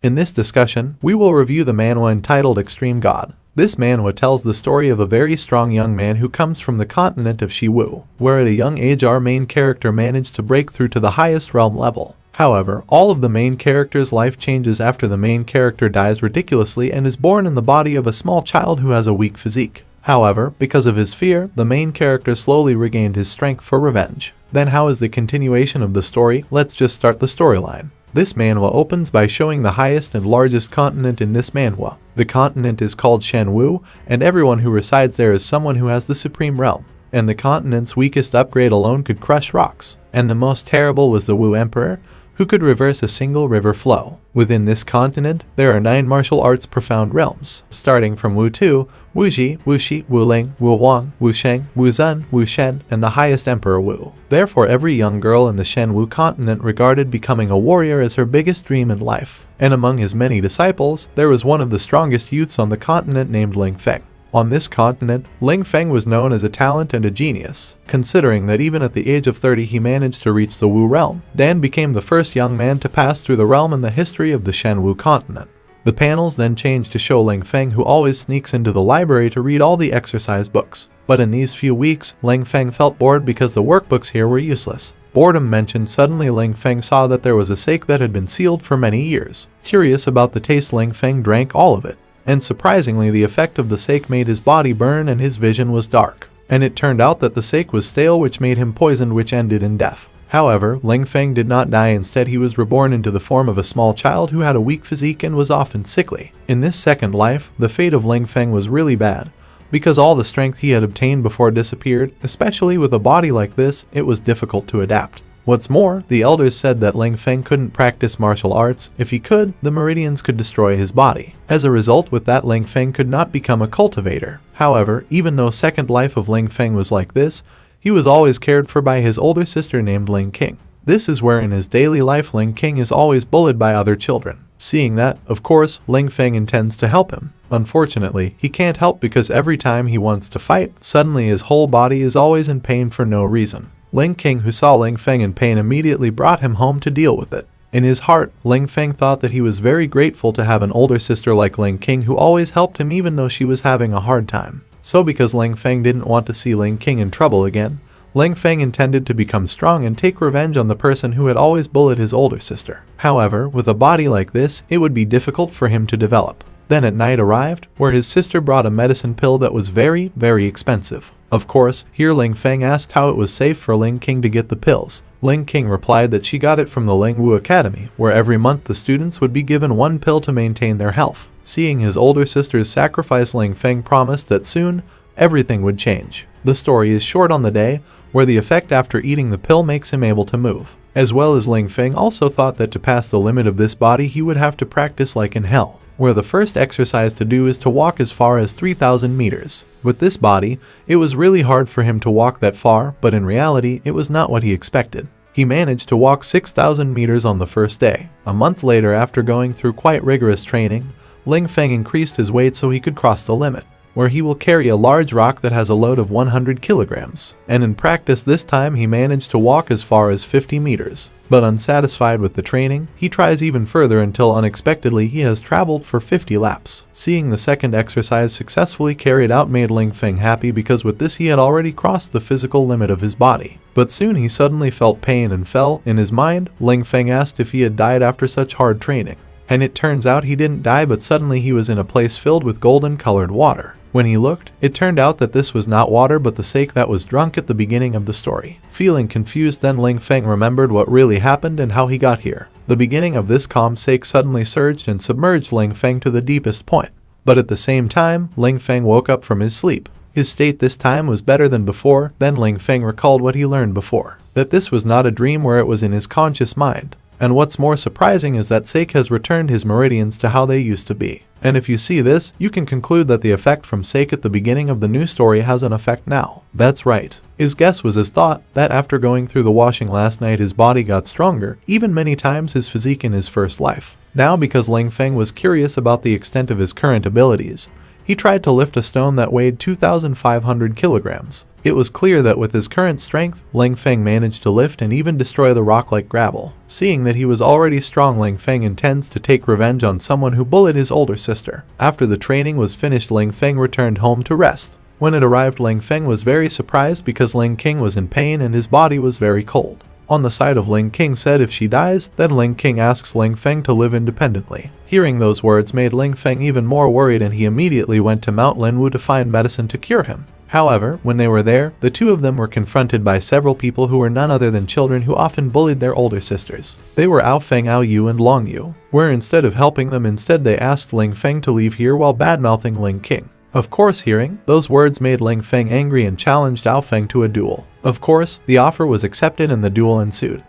In this discussion, we will review the manhwa entitled Extreme God. This manhwa tells the story of a very strong young man who comes from the continent of Shiwu, where at a young age our main character managed to break through to the highest realm level. However, all of the main character's life changes after the main character dies ridiculously and is born in the body of a small child who has a weak physique. However, because of his fear, the main character slowly regained his strength for revenge. Then how is the continuation of the story? Let's just start the storyline. This manhwa opens by showing the highest and largest continent in this manhwa. The continent is called Shenwu, and everyone who resides there is someone who has the supreme realm. And the continent's weakest upgrade alone could crush rocks. And the most terrible was the Wu Emperor, who could reverse a single river flow. Within this continent, there are 9 martial arts profound realms, starting from Wu Tu, Wu Ji, Wu Shi, Wu Ling, Wu Wang, Wu Sheng, Wu Zun, Wu Shen, and the highest Emperor Wu. Therefore, every young girl in the Shenwu continent regarded becoming a warrior as her biggest dream in life. And among his many disciples, there was one of the strongest youths on the continent named Ling Feng. On this continent, Ling Feng was known as a talent and a genius, considering that even at the age of 30 he managed to reach the Wu realm. Dan became the first young man to pass through the realm in the history of the Shenwu continent. The panels then change to show Ling Feng, who always sneaks into the library to read all the exercise books. But in these few weeks, Ling Feng felt bored because the workbooks here were useless. Boredom mentioned, suddenly Ling Feng saw that there was a sake that had been sealed for many years. Curious about the taste, Ling Feng drank all of it. And surprisingly, the effect of the sake made his body burn and his vision was dark. And it turned out that the sake was stale, which made him poisoned, which ended in death. However, Ling Feng did not die. Instead, he was reborn into the form of a small child who had a weak physique and was often sickly. In this second life, the fate of Ling Feng was really bad, because all the strength he had obtained before disappeared. Especially with a body like this, it was difficult to adapt. What's more, the elders said that Ling Feng couldn't practice martial arts. If he could, the meridians could destroy his body. As a result, with that, Ling Feng could not become a cultivator. However, even though second life of Ling Feng was like this, he was always cared for by his older sister named Ling Qing. This is where in his daily life Ling Qing is always bullied by other children. Seeing that, of course, Ling Feng intends to help him. Unfortunately, he can't help because every time he wants to fight, suddenly his whole body is always in pain for no reason. Ling Qing, who saw Ling Feng in pain, immediately brought him home to deal with it. In his heart, Ling Feng thought that he was very grateful to have an older sister like Ling Qing who always helped him even though she was having a hard time. So because Ling Feng didn't want to see Ling Qing in trouble again, Ling Feng intended to become strong and take revenge on the person who had always bullied his older sister. However, with a body like this, it would be difficult for him to develop. Then at night arrived, where his sister brought a medicine pill that was very, very expensive. Of course, here Ling Feng asked how it was safe for Ling Qing to get the pills. Ling Qing replied that she got it from the Lingwu Academy, where every month the students would be given 1 pill to maintain their health. Seeing his older sister's sacrifice, Ling Feng promised that soon, everything would change. The story is short on the day, where the effect after eating the pill makes him able to move. As well as Ling Feng also thought that to pass the limit of this body he would have to practice like in hell, where the first exercise to do is to walk as far as 3,000 meters. With this body, it was really hard for him to walk that far, but in reality, it was not what he expected. He managed to walk 6,000 meters on the first day. A month later, after going through quite rigorous training, Ling Feng increased his weight so he could cross the limit, where he will carry a large rock that has a load of 100 kilograms. And in practice this time he managed to walk as far as 50 meters. But unsatisfied with the training, he tries even further until unexpectedly he has traveled for 50 laps. Seeing the second exercise successfully carried out made Ling Feng happy because with this he had already crossed the physical limit of his body. But soon he suddenly felt pain and fell. In his mind, Ling Feng asked if he had died after such hard training. And it turns out he didn't die, but suddenly he was in a place filled with golden colored water. When he looked, it turned out that this was not water but the sake that was drunk at the beginning of the story. Feeling confused, then Ling Feng remembered what really happened and how he got here. The beginning of this calm sake suddenly surged and submerged Ling Feng to the deepest point. But at the same time, Ling Feng woke up from his sleep. His state this time was better than before. Then Ling Feng recalled what he learned before, that this was not a dream, where it was in his conscious mind. And what's more surprising is that sake has returned his meridians to how they used to be. And if you see this, you can conclude that the effect from sake at the beginning of the new story has an effect now. That's right. His guess was his thought, that after going through the washing last night his body got stronger, even many times his physique in his first life. Now because Ling Feng was curious about the extent of his current abilities, he tried to lift a stone that weighed 2,500 kilograms. It was clear that with his current strength, Ling Feng managed to lift and even destroy the rock like gravel. Seeing that he was already strong, Ling Feng intends to take revenge on someone who bullied his older sister. After the training was finished, Ling Feng returned home to rest. When it arrived, Ling Feng was very surprised because Ling King was in pain and his body was very cold. On the side of Ling King said if she dies, then Ling King asks Ling Feng to live independently. Hearing those words made Ling Feng even more worried, and he immediately went to Mount Linwu to find medicine to cure him. However, when they were there, the two of them were confronted by several people who were none other than children who often bullied their older sisters. They were Ao Feng, Ao Yu and Long Yu, where instead of helping them, instead they asked Ling Feng to leave here while badmouthing Ling King. Of course, hearing those words made Ling Feng angry and challenged Ao Feng to a duel. Of course, the offer was accepted and the duel ensued.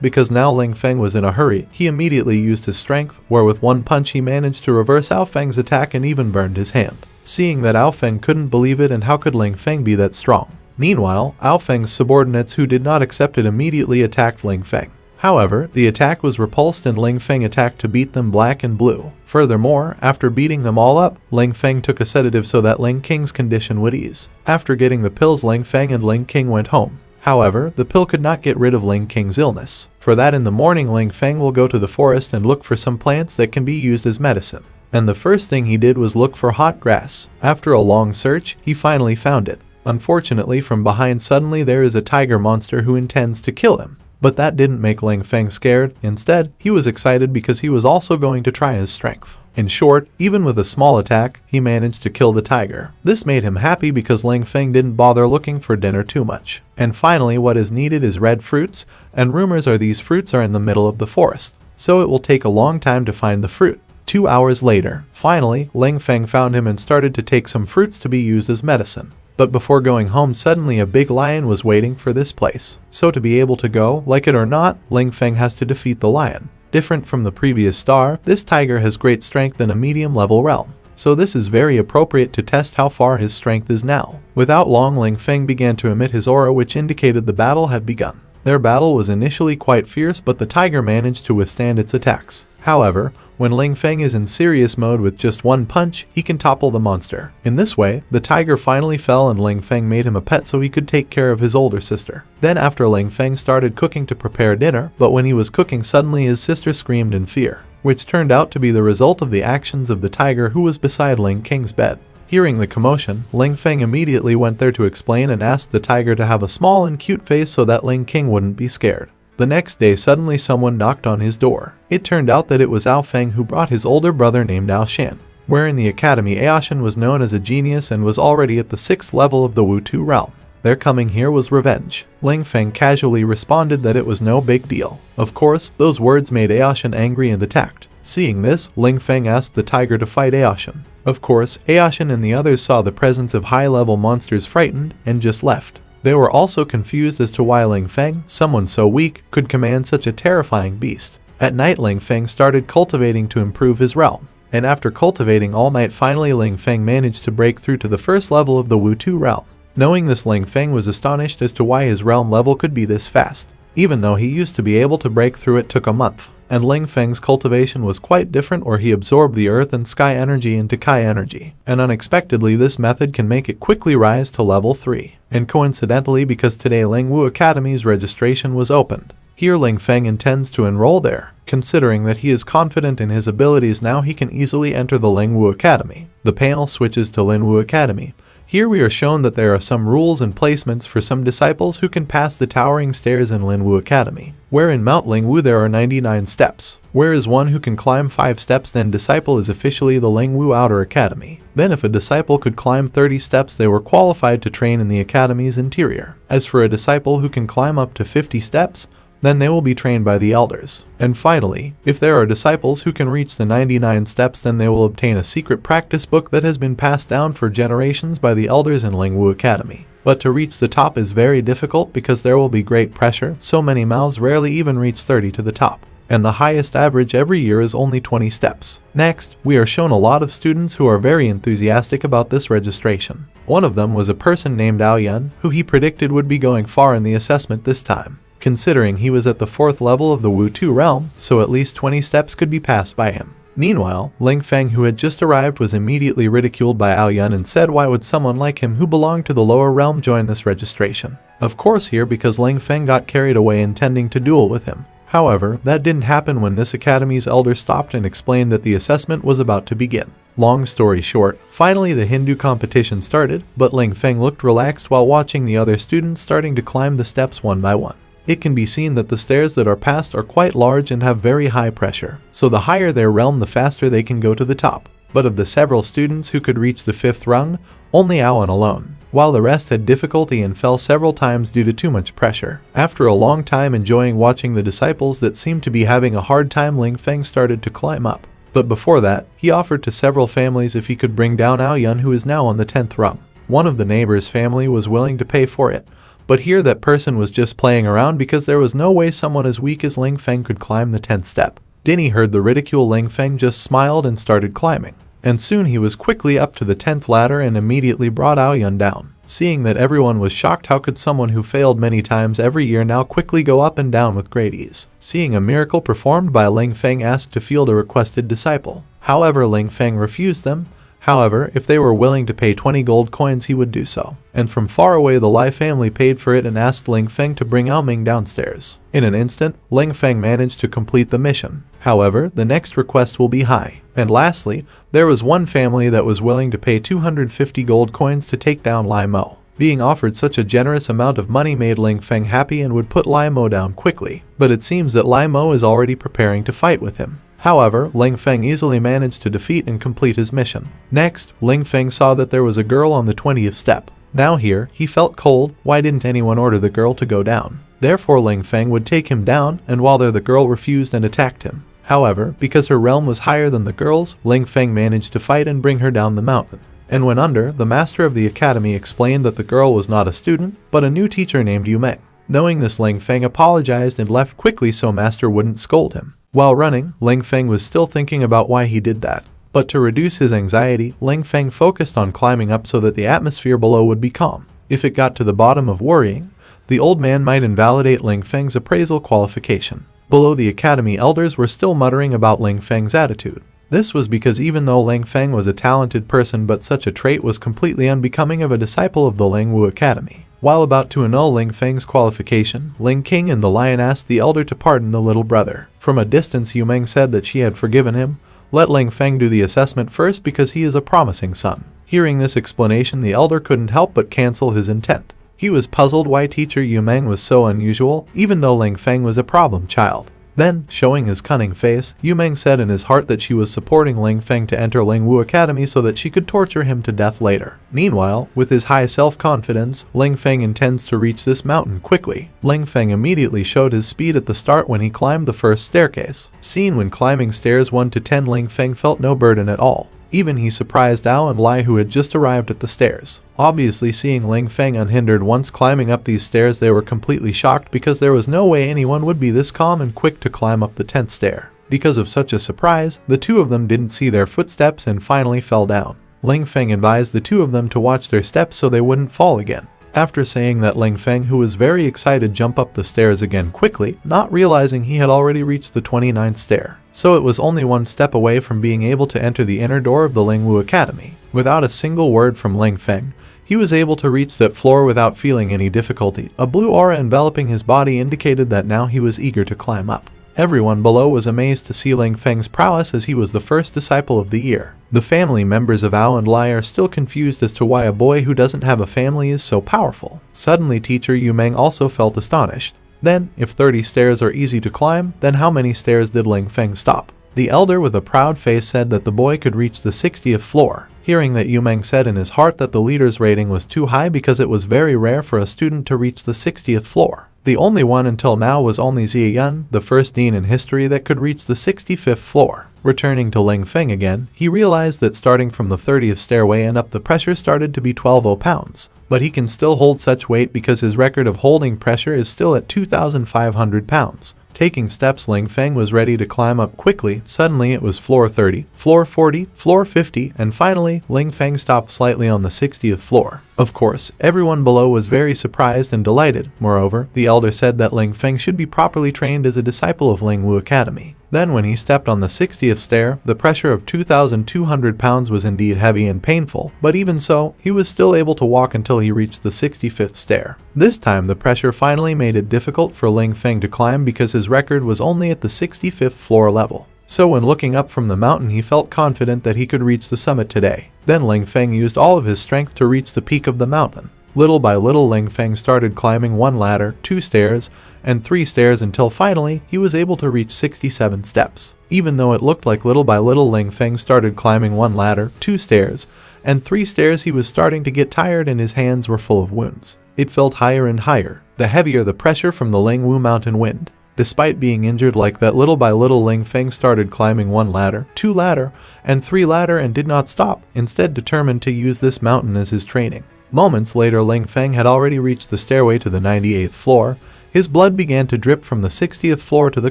Because now Ling Feng was in a hurry, he immediately used his strength, where with one punch he managed to reverse Ao Feng's attack and even burned his hand. Seeing that, Ao Feng couldn't believe it, and how could Ling Feng be that strong? Meanwhile, Ao Feng's subordinates who did not accept it immediately attacked Ling Feng. However, the attack was repulsed and Ling Feng attacked to beat them black and blue. Furthermore, after beating them all up, Ling Feng took a sedative so that Ling King's condition would ease. After getting the pills, Ling Feng and Ling King went home. However, the pill could not get rid of Ling King's illness. For that, in the morning, Ling Feng will go to the forest and look for some plants that can be used as medicine. And the first thing he did was look for hot grass. After a long search, he finally found it. Unfortunately, from behind suddenly there is a tiger monster who intends to kill him. But that didn't make Ling Feng scared. Instead, he was excited because he was also going to try his strength. In short, even with a small attack, he managed to kill the tiger. This made him happy because Ling Feng didn't bother looking for dinner too much. And finally, what is needed is red fruits, and rumors are these fruits are in the middle of the forest. So it will take a long time to find the fruit. 2 hours later, finally, Ling Feng found him and started to take some fruits to be used as medicine. But before going home, suddenly a big lion was waiting for this place. So to be able to go, like it or not, Ling Feng has to defeat the lion. Different from the previous star, this tiger has great strength in a medium-level realm. So this is very appropriate to test how far his strength is now. Without long, Ling Feng began to emit his aura, which indicated the battle had begun. Their battle was initially quite fierce, but the tiger managed to withstand its attacks. However, when Ling Feng is in serious mode, with just one punch, he can topple the monster. In this way, the tiger finally fell and Ling Feng made him a pet so he could take care of his older sister. Then after, Ling Feng started cooking to prepare dinner, but when he was cooking, suddenly his sister screamed in fear, which turned out to be the result of the actions of the tiger who was beside Ling King's bed. Hearing the commotion, Ling Feng immediately went there to explain and asked the tiger to have a small and cute face so that Ling King wouldn't be scared. The next day, suddenly someone knocked on his door. It turned out that it was Ao Feng, who brought his older brother named Ao Shan. Where in the academy, Ao Shan was known as a genius and was already at the 6th level of the Wu-Tu realm. Their coming here was revenge. Ling Feng casually responded that it was no big deal. Of course, those words made Ao Shan angry and attacked. Seeing this, Ling Feng asked the tiger to fight Ao Shan. Of course, Ao Shan and the others saw the presence of high-level monsters, frightened, and just left. They were also confused as to why Ling Feng, someone so weak, could command such a terrifying beast. At night, Ling Feng started cultivating to improve his realm. And after cultivating all night, finally Ling Feng managed to break through to the 1st level of the Wu-Tu realm. Knowing this, Ling Feng was astonished as to why his realm level could be this fast. Even though he used to be able to break through, it took a month. And Ling Feng's cultivation was quite different, where he absorbed the earth and sky energy into Kai energy. And unexpectedly, this method can make it quickly rise to level 3. And coincidentally, because today Lingwu Academy's registration was opened. Here Ling Feng intends to enroll there. Considering that he is confident in his abilities now, he can easily enter the Lingwu Academy. The panel switches to Lingwu Academy. Here we are shown that there are some rules and placements for some disciples who can pass the towering stairs in Lingwu Academy. Where in Mount Lingwu there are 99 steps. Whereas one who can climb 5 steps, then disciple is officially the Lingwu Outer Academy. Then if a disciple could climb 30 steps, they were qualified to train in the academy's interior. As for a disciple who can climb up to 50 steps, then they will be trained by the elders. And finally, if there are disciples who can reach the 99 steps, then they will obtain a secret practice book that has been passed down for generations by the elders in Lingwu Academy. But to reach the top is very difficult because there will be great pressure, so many mouths rarely even reach 30 to the top. And the highest average every year is only 20 steps. Next, we are shown a lot of students who are very enthusiastic about this registration. One of them was a person named Ao Yun, who he predicted would be going far in the assessment this time. Considering he was at the 4th level of the Wu-Tu realm, so at least 20 steps could be passed by him. Meanwhile, Ling Feng, who had just arrived, was immediately ridiculed by Ao Yun and said why would someone like him who belonged to the lower realm join this registration. Of course here because Ling Feng got carried away intending to duel with him. However, that didn't happen when this academy's elder stopped and explained that the assessment was about to begin. Long story short, finally the Hindu competition started, but Ling Feng looked relaxed while watching the other students starting to climb the steps one by one. It can be seen that the stairs that are passed are quite large and have very high pressure, so the higher their realm the faster they can go to the top. But of the several students who could reach the 5th rung, only Alan alone, while the rest had difficulty and fell several times due to too much pressure. After a long time enjoying watching the disciples that seemed to be having a hard time, Ling Feng started to climb up. But before that, he offered to several families if he could bring down Ao Yun, who is now on the 10th rung. One of the neighbor's family was willing to pay for it, but here that person was just playing around because there was no way someone as weak as Ling Feng could climb the 10th step. Dinny heard the ridicule. Ling Feng just smiled and started climbing, and soon he was quickly up to the 10th ladder and immediately brought Ao Yun down. Seeing that everyone was shocked, how could someone who failed many times every year now quickly go up and down with great ease? Seeing a miracle performed by Ling Feng asked to field a requested disciple. However, Ling Feng refused them. However, if they were willing to pay 20 gold coins, he would do so. And from far away the Lai family paid for it and asked Ling Feng to bring Ao Ming downstairs. In an instant, Ling Feng managed to complete the mission. However, the next request will be high. And lastly, there was one family that was willing to pay 250 gold coins to take down Lai Mo. Being offered such a generous amount of money made Ling Feng happy and would put Lai Mo down quickly. But it seems that Lai Mo is already preparing to fight with him. However, Ling Feng easily managed to defeat and complete his mission. Next, Ling Feng saw that there was a girl on the 20th step. Now here, he felt cold. Why didn't anyone order the girl to go down? Therefore Ling Feng would take him down, and while there the girl refused and attacked him. However, because her realm was higher than the girl's, Ling Feng managed to fight and bring her down the mountain. And when under, the master of the academy explained that the girl was not a student, but a new teacher named Yu Meng. Knowing this, Ling Feng apologized and left quickly so master wouldn't scold him. While running, Ling Feng was still thinking about why he did that. But to reduce his anxiety, Ling Feng focused on climbing up so that the atmosphere below would be calm. If it got to the bottom of worrying, the old man might invalidate Ling Feng's appraisal qualification. Below, the academy elders were still muttering about Ling Feng's attitude. This was because even though Ling Feng was a talented person, but such a trait was completely unbecoming of a disciple of the Lingwu Academy. While about to annul Ling Feng's qualification, Ling King and the lion asked the elder to pardon the little brother. From a distance, Yu Meng said that she had forgiven him. Let Ling Feng do the assessment first because he is a promising son. Hearing this explanation, the elder couldn't help but cancel his intent. He was puzzled why teacher Yu Meng was so unusual, even though Ling Feng was a problem child. Then, showing his cunning face, Yu Meng said in his heart that she was supporting Ling Feng to enter Lingwu Academy so that she could torture him to death later. Meanwhile, with his high self-confidence, Ling Feng intends to reach this mountain quickly. Ling Feng immediately showed his speed at the start when he climbed the first staircase. Seen when climbing stairs 1 to 10, Ling Feng felt no burden at all. Even he surprised Ao and Lai, who had just arrived at the stairs. Obviously, seeing Ling Feng unhindered once climbing up these stairs, they were completely shocked because there was no way anyone would be this calm and quick to climb up the 10th stair. Because of such a surprise, the two of them didn't see their footsteps and finally fell down. Ling Feng advised the two of them to watch their steps so they wouldn't fall again. After saying that, Ling Feng, who was very excited, jumped up the stairs again quickly, not realizing he had already reached the 29th stair. So it was only one step away from being able to enter the inner door of the Lingwu Academy. Without a single word from Ling Feng, he was able to reach that floor without feeling any difficulty. A blue aura enveloping his body indicated that now he was eager to climb up. Everyone below was amazed to see Ling Feng's prowess as he was the first disciple of the year. The family members of Ao and Lai are still confused as to why a boy who doesn't have a family is so powerful. Suddenly, teacher Yu Meng also felt astonished. Then, if 30 stairs are easy to climb, then how many stairs did Ling Feng stop? The elder with a proud face said that the boy could reach the 60th floor. Hearing that, Yu Meng said in his heart that the leader's rating was too high because it was very rare for a student to reach the 60th floor. The only one until now was only Xie Yun, the first dean in history that could reach the 65th floor. Returning to Ling Feng again, he realized that starting from the 30th stairway and up, the pressure started to be 12 pounds. But he can still hold such weight because his record of holding pressure is still at 2,500 pounds. Taking steps, Ling Feng was ready to climb up quickly. Suddenly it was floor 30, floor 40, floor 50, and finally, Ling Feng stopped slightly on the 60th floor. Of course, everyone below was very surprised and delighted. Moreover, the elder said that Ling Feng should be properly trained as a disciple of Lingwu Academy. Then when he stepped on the 60th stair, the pressure of 2,200 pounds was indeed heavy and painful, but even so, he was still able to walk until he reached the 65th stair. This time the pressure finally made it difficult for Ling Feng to climb because his record was only at the 65th floor level. So when looking up from the mountain, he felt confident that he could reach the summit today. Then Ling Feng used all of his strength to reach the peak of the mountain. Little by little, Ling Feng started climbing 1 ladder, 2 stairs, and 3 stairs until finally he was able to reach 67 steps. Even though it looked like little by little Ling Feng started climbing 1 ladder, 2 stairs, and 3 stairs, he was starting to get tired and his hands were full of wounds. It felt higher and higher, the heavier the pressure from the Lingwu mountain wind. Despite being injured like that, little by little Ling Feng started climbing 1 ladder, 2 ladder, and 3 ladder and did not stop, instead determined to use this mountain as his training. Moments later, Ling Feng had already reached the stairway to the 98th floor. His blood began to drip from the 60th floor to the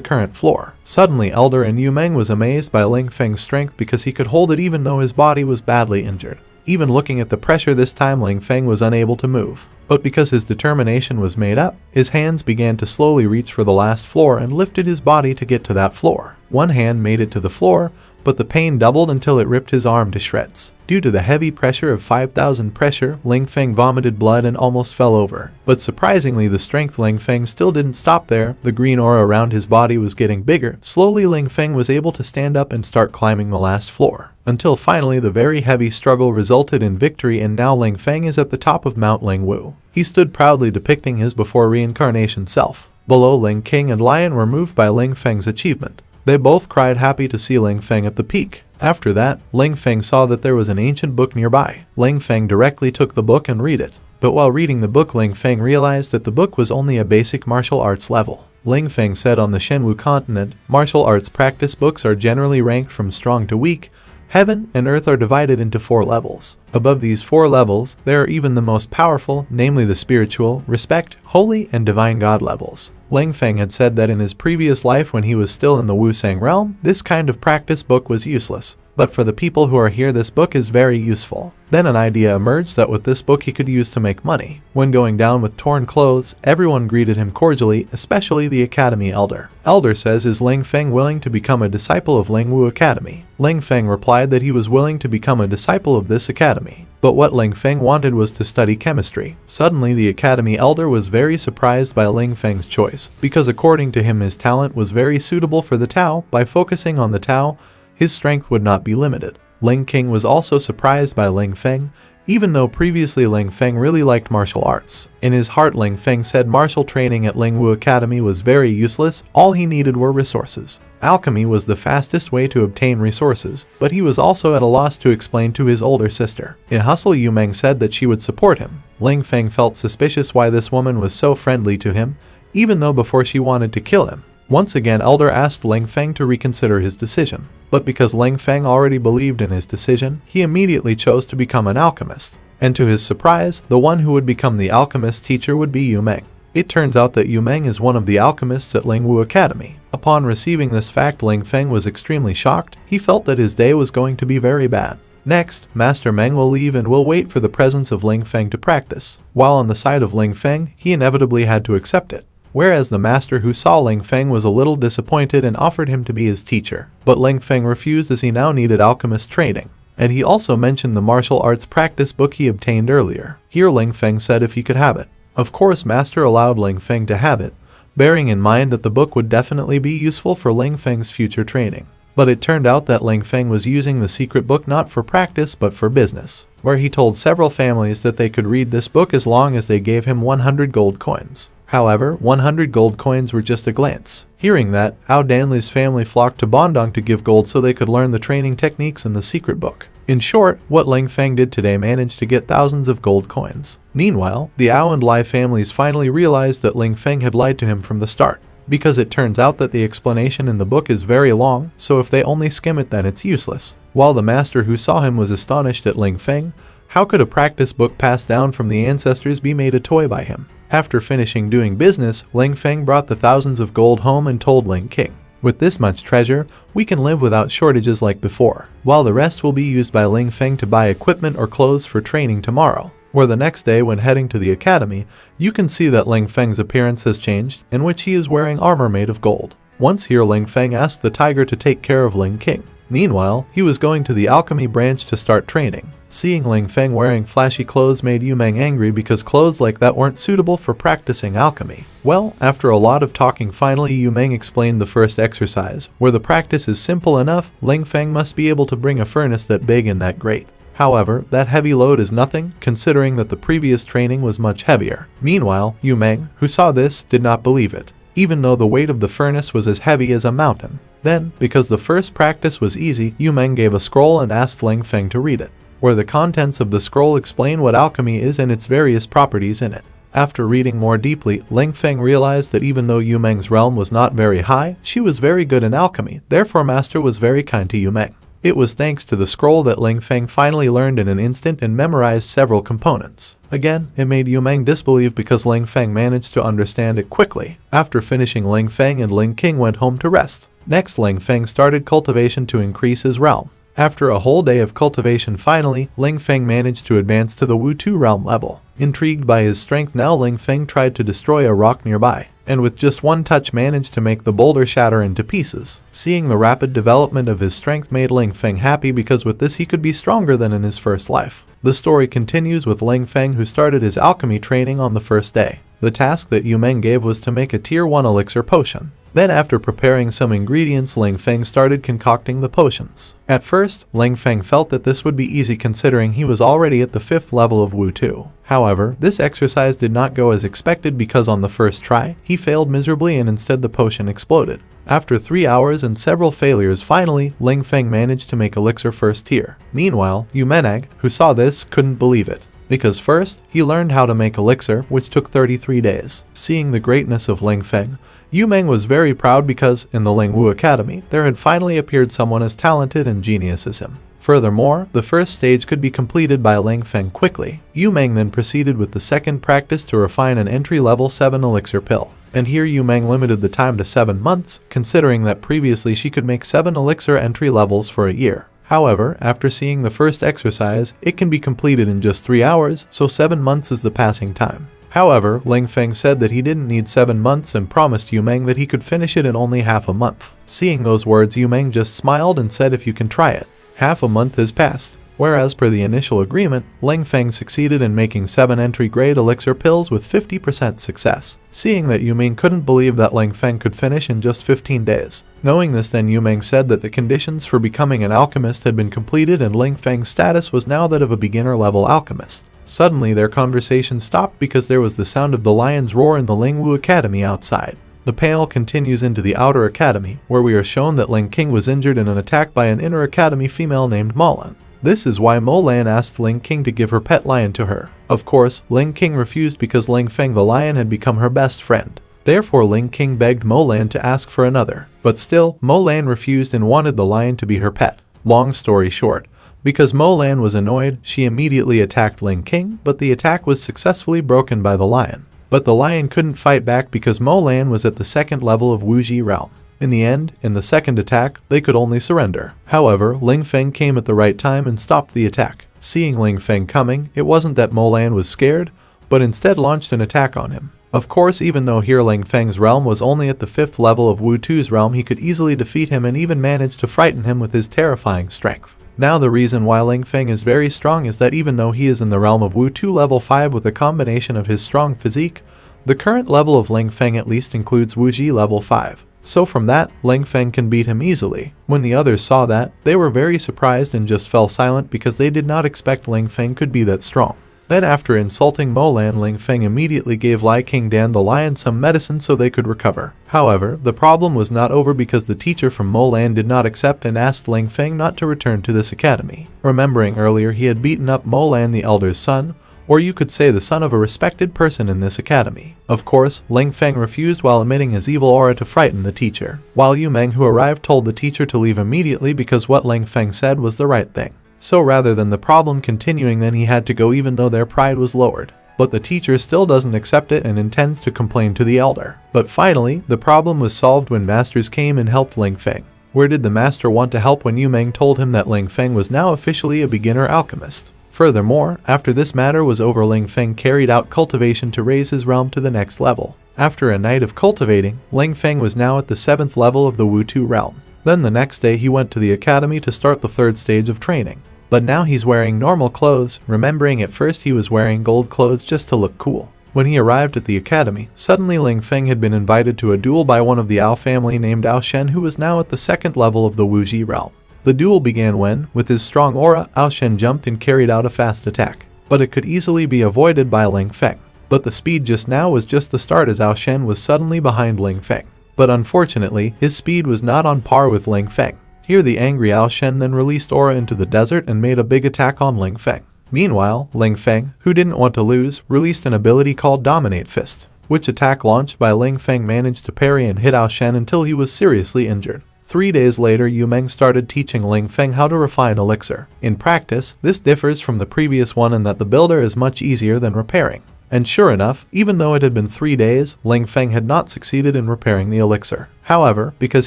current floor. Suddenly, Elder and Yu Meng was amazed by Ling Feng's strength because he could hold it even though his body was badly injured. Even looking at the pressure this time, Ling Feng was unable to move. But because his determination was made up, his hands began to slowly reach for the last floor and lifted his body to get to that floor. One hand made it to the floor, but the pain doubled until it ripped his arm to shreds. Due to the heavy pressure of 5,000 pressure, Ling Feng vomited blood and almost fell over. But surprisingly, the strength Ling Feng still didn't stop there. The green aura around his body was getting bigger. Slowly, Ling Feng was able to stand up and start climbing the last floor. Until finally, the very heavy struggle resulted in victory, and now Ling Feng is at the top of Mount Lingwu. He stood proudly depicting his before reincarnation self. Below, Ling King and Lion were moved by Ling Feng's achievement. They both cried happy to see Ling Feng at the peak. After that, Ling Feng saw that there was an ancient book nearby. Ling Feng directly took the book and read it. But while reading the book, Ling Feng realized that the book was only a basic martial arts level. Ling Feng said on the Shenwu continent, martial arts practice books are generally ranked from strong to weak. Heaven and earth are divided into 4 levels. Above these 4 levels, there are even the most powerful, namely the spiritual, respect, holy, and divine god levels. Ling Feng had said that in his previous life when he was still in the Wusang realm, this kind of practice book was useless. But for the people who are here, this book is very useful. Then an idea emerged that with this book he could use to make money. When going down with torn clothes, everyone greeted him cordially, especially the Academy Elder. Elder says, is Ling Feng willing to become a disciple of Lingwu Academy? Ling Feng replied that he was willing to become a disciple of this academy. But what Ling Feng wanted was to study chemistry. Suddenly, the Academy Elder was very surprised by Ling Feng's choice, because according to him his talent was very suitable for the Tao. By focusing on the Tao, his strength would not be limited. Ling King was also surprised by Ling Feng, even though previously Ling Feng really liked martial arts. In his heart, Ling Feng said martial training at Lingwu Academy was very useless. All he needed were resources. Alchemy was the fastest way to obtain resources, but he was also at a loss to explain to his older sister. In hustle, Yu Meng said that she would support him. Ling Feng felt suspicious why this woman was so friendly to him, even though before she wanted to kill him. Once again, Elder asked Ling Feng to reconsider his decision. But because Ling Feng already believed in his decision, he immediately chose to become an alchemist. And to his surprise, the one who would become the alchemist teacher would be Yu Meng. It turns out that Yu Meng is one of the alchemists at Lingwu Academy. Upon receiving this fact, Ling Feng was extremely shocked. He felt that his day was going to be very bad. Next, Master Meng will leave and will wait for the presence of Ling Feng to practice. While on the side of Ling Feng, he inevitably had to accept it. Whereas the master who saw Ling Feng was a little disappointed and offered him to be his teacher. But Ling Feng refused as he now needed alchemist training. And he also mentioned the martial arts practice book he obtained earlier. Here Ling Feng said if he could have it. Of course, master allowed Ling Feng to have it, bearing in mind that the book would definitely be useful for Ling Feng's future training. But it turned out that Ling Feng was using the secret book not for practice but for business, where he told several families that they could read this book as long as they gave him 100 gold coins. However, 100 gold coins were just a glance. Hearing that, Ao Danli's family flocked to Bandong to give gold so they could learn the training techniques in the secret book. In short, what Ling Feng did today managed to get thousands of gold coins. Meanwhile, the Ao and Lai families finally realized that Ling Feng had lied to him from the start, because it turns out that the explanation in the book is very long, so if they only skim it then it's useless. While the master who saw him was astonished at Ling Feng, how could a practice book passed down from the ancestors be made a toy by him? After finishing doing business, Ling Feng brought the thousands of gold home and told Ling King, with this much treasure, we can live without shortages like before, while the rest will be used by Ling Feng to buy equipment or clothes for training tomorrow. Where the next day when heading to the academy, you can see that Ling Feng's appearance has changed, in which he is wearing armor made of gold. Once here, Ling Feng asked the tiger to take care of Ling King. Meanwhile, he was going to the alchemy branch to start training. Seeing Ling Feng wearing flashy clothes made Yu Meng angry because clothes like that weren't suitable for practicing alchemy. Well, after a lot of talking, finally Yu Meng explained the first exercise. Where the practice is simple enough, Ling Feng must be able to bring a furnace that big and that great. However, that heavy load is nothing, considering that the previous training was much heavier. Meanwhile, Yu Meng, who saw this, did not believe it, even though the weight of the furnace was as heavy as a mountain. Then, because the first practice was easy, Yu Meng gave a scroll and asked Ling Feng to read it, where the contents of the scroll explain what alchemy is and its various properties in it. After reading more deeply, Ling Feng realized that even though Yu Meng's realm was not very high, she was very good in alchemy, therefore Master was very kind to Yu Meng. It was thanks to the scroll that Ling Feng finally learned in an instant and memorized several components. Again, it made Yu Meng disbelieve because Ling Feng managed to understand it quickly. After finishing, Ling Feng and Ling King went home to rest. Next, Ling Feng started cultivation to increase his realm. After a whole day of cultivation, finally, Ling Feng managed to advance to the Wu-2 realm level. Intrigued by his strength now, Ling Feng tried to destroy a rock nearby, and with just one touch managed to make the boulder shatter into pieces. Seeing the rapid development of his strength made Ling Feng happy because with this he could be stronger than in his first life. The story continues with Ling Feng, who started his alchemy training on the first day. The task that Yu Meng gave was to make a tier 1 elixir potion. Then after preparing some ingredients, Ling Feng started concocting the potions. At first, Ling Feng felt that this would be easy considering he was already at the 5th level of Wu-2. However, this exercise did not go as expected because on the first try, he failed miserably and instead the potion exploded. After 3 hours and several failures, finally, Ling Feng managed to make elixir first tier. Meanwhile, Yu Menag, who saw this, couldn't believe it, because first, he learned how to make elixir, which took 33 days. Seeing the greatness of Ling Feng, Yu Meng was very proud because, in the Ling Wu Academy, there had finally appeared someone as talented and genius as him. Furthermore, the first stage could be completed by Ling Feng quickly. Yu Meng then proceeded with the second practice to refine an entry-level 7 elixir pill. And here Yu Meng limited the time to 7 months, considering that previously she could make 7 elixir entry levels for a year. However, after seeing the first exercise, it can be completed in just 3 hours, so 7 months is the passing time. However, Ling Feng said that he didn't need 7 months and promised Yu Meng that he could finish it in only half a month. Seeing those words, Yu Meng just smiled and said, "If you can try it." Half a month has passed, whereas per the initial agreement, Ling Feng succeeded in making 7 entry-grade elixir pills with 50% success. Seeing that, Yu Meng couldn't believe that Ling Feng could finish in just 15 days. Knowing this, then Yu Meng said that the conditions for becoming an alchemist had been completed and Ling Feng's status was now that of a beginner-level alchemist. Suddenly, their conversation stopped because there was the sound of the lion's roar in the Ling Wu Academy outside. The panel continues into the outer academy, where we are shown that Ling King was injured in an attack by an inner academy female named Molan. This is why Mo Lan asked Ling King to give her pet lion to her. Of course, Ling King refused because Ling Feng the lion had become her best friend. Therefore, Ling King begged Mo Lan to ask for another. But still, Mo Lan refused and wanted the lion to be her pet. Long story short, because Mo Lan was annoyed, she immediately attacked Ling King, but the attack was successfully broken by the lion. But the lion couldn't fight back because Mo Lan was at the 2nd level of Wu Ji realm. In the end, in the second attack, they could only surrender. However, Ling Feng came at the right time and stopped the attack. Seeing Ling Feng coming, it wasn't that Mo Lan was scared, but instead launched an attack on him. Of course, even though here Ling Feng's realm was only at the 5th level of Wu-2's realm, he could easily defeat him and even manage to frighten him with his terrifying strength. Now the reason why Ling Feng is very strong is that even though he is in the realm of Wu-2 level 5 with a combination of his strong physique, the current level of Ling Feng at least includes Wu Ji level 5. So from that, Ling Feng can beat him easily. When the others saw that, they were very surprised and just fell silent because they did not expect Ling Feng could be that strong. Then after insulting Mo Lan, Ling Feng immediately gave Lai King Dan the lion some medicine so they could recover. However, the problem was not over because the teacher from Mo Lan did not accept and asked Ling Feng not to return to this academy. Remembering earlier he had beaten up Mo Lan the elder's son, or you could say the son of a respected person in this academy. Of course, Ling Feng refused while emitting his evil aura to frighten the teacher. While Yu Meng, who arrived, told the teacher to leave immediately because what Ling Feng said was the right thing. So rather than the problem continuing, then he had to go even though their pride was lowered. But the teacher still doesn't accept it and intends to complain to the elder. But finally, the problem was solved when masters came and helped Ling Feng. Where did the master want to help when Yu Meng told him that Ling Feng was now officially a beginner alchemist? Furthermore, after this matter was over, Ling Feng carried out cultivation to raise his realm to the next level. After a night of cultivating, Ling Feng was now at the 7th level of the Wutu realm. Then the next day he went to the academy to start the 3rd stage of training. But now he's wearing normal clothes, remembering at first he was wearing gold clothes just to look cool. When he arrived at the academy, suddenly Ling Feng had been invited to a duel by one of the Ao family named Ao Shen, who was now at the 2nd level of the Wuji realm. The duel began when, with his strong aura, Ao Shen jumped and carried out a fast attack. But it could easily be avoided by Ling Feng. But the speed just now was just the start, as Ao Shen was suddenly behind Ling Feng. But unfortunately, his speed was not on par with Ling Feng. Here the angry Ao Shen then released aura into the desert and made a big attack on Ling Feng. Meanwhile, Ling Feng, who didn't want to lose, released an ability called Dominate Fist, which attack launched by Ling Feng managed to parry and hit Ao Shen until he was seriously injured. 3 days later, Yu Meng started teaching Ling Feng how to refine elixir. In practice, this differs from the previous one in that the builder is much easier than repairing. And sure enough, even though it had been 3 days, Ling Feng had not succeeded in repairing the elixir. However, because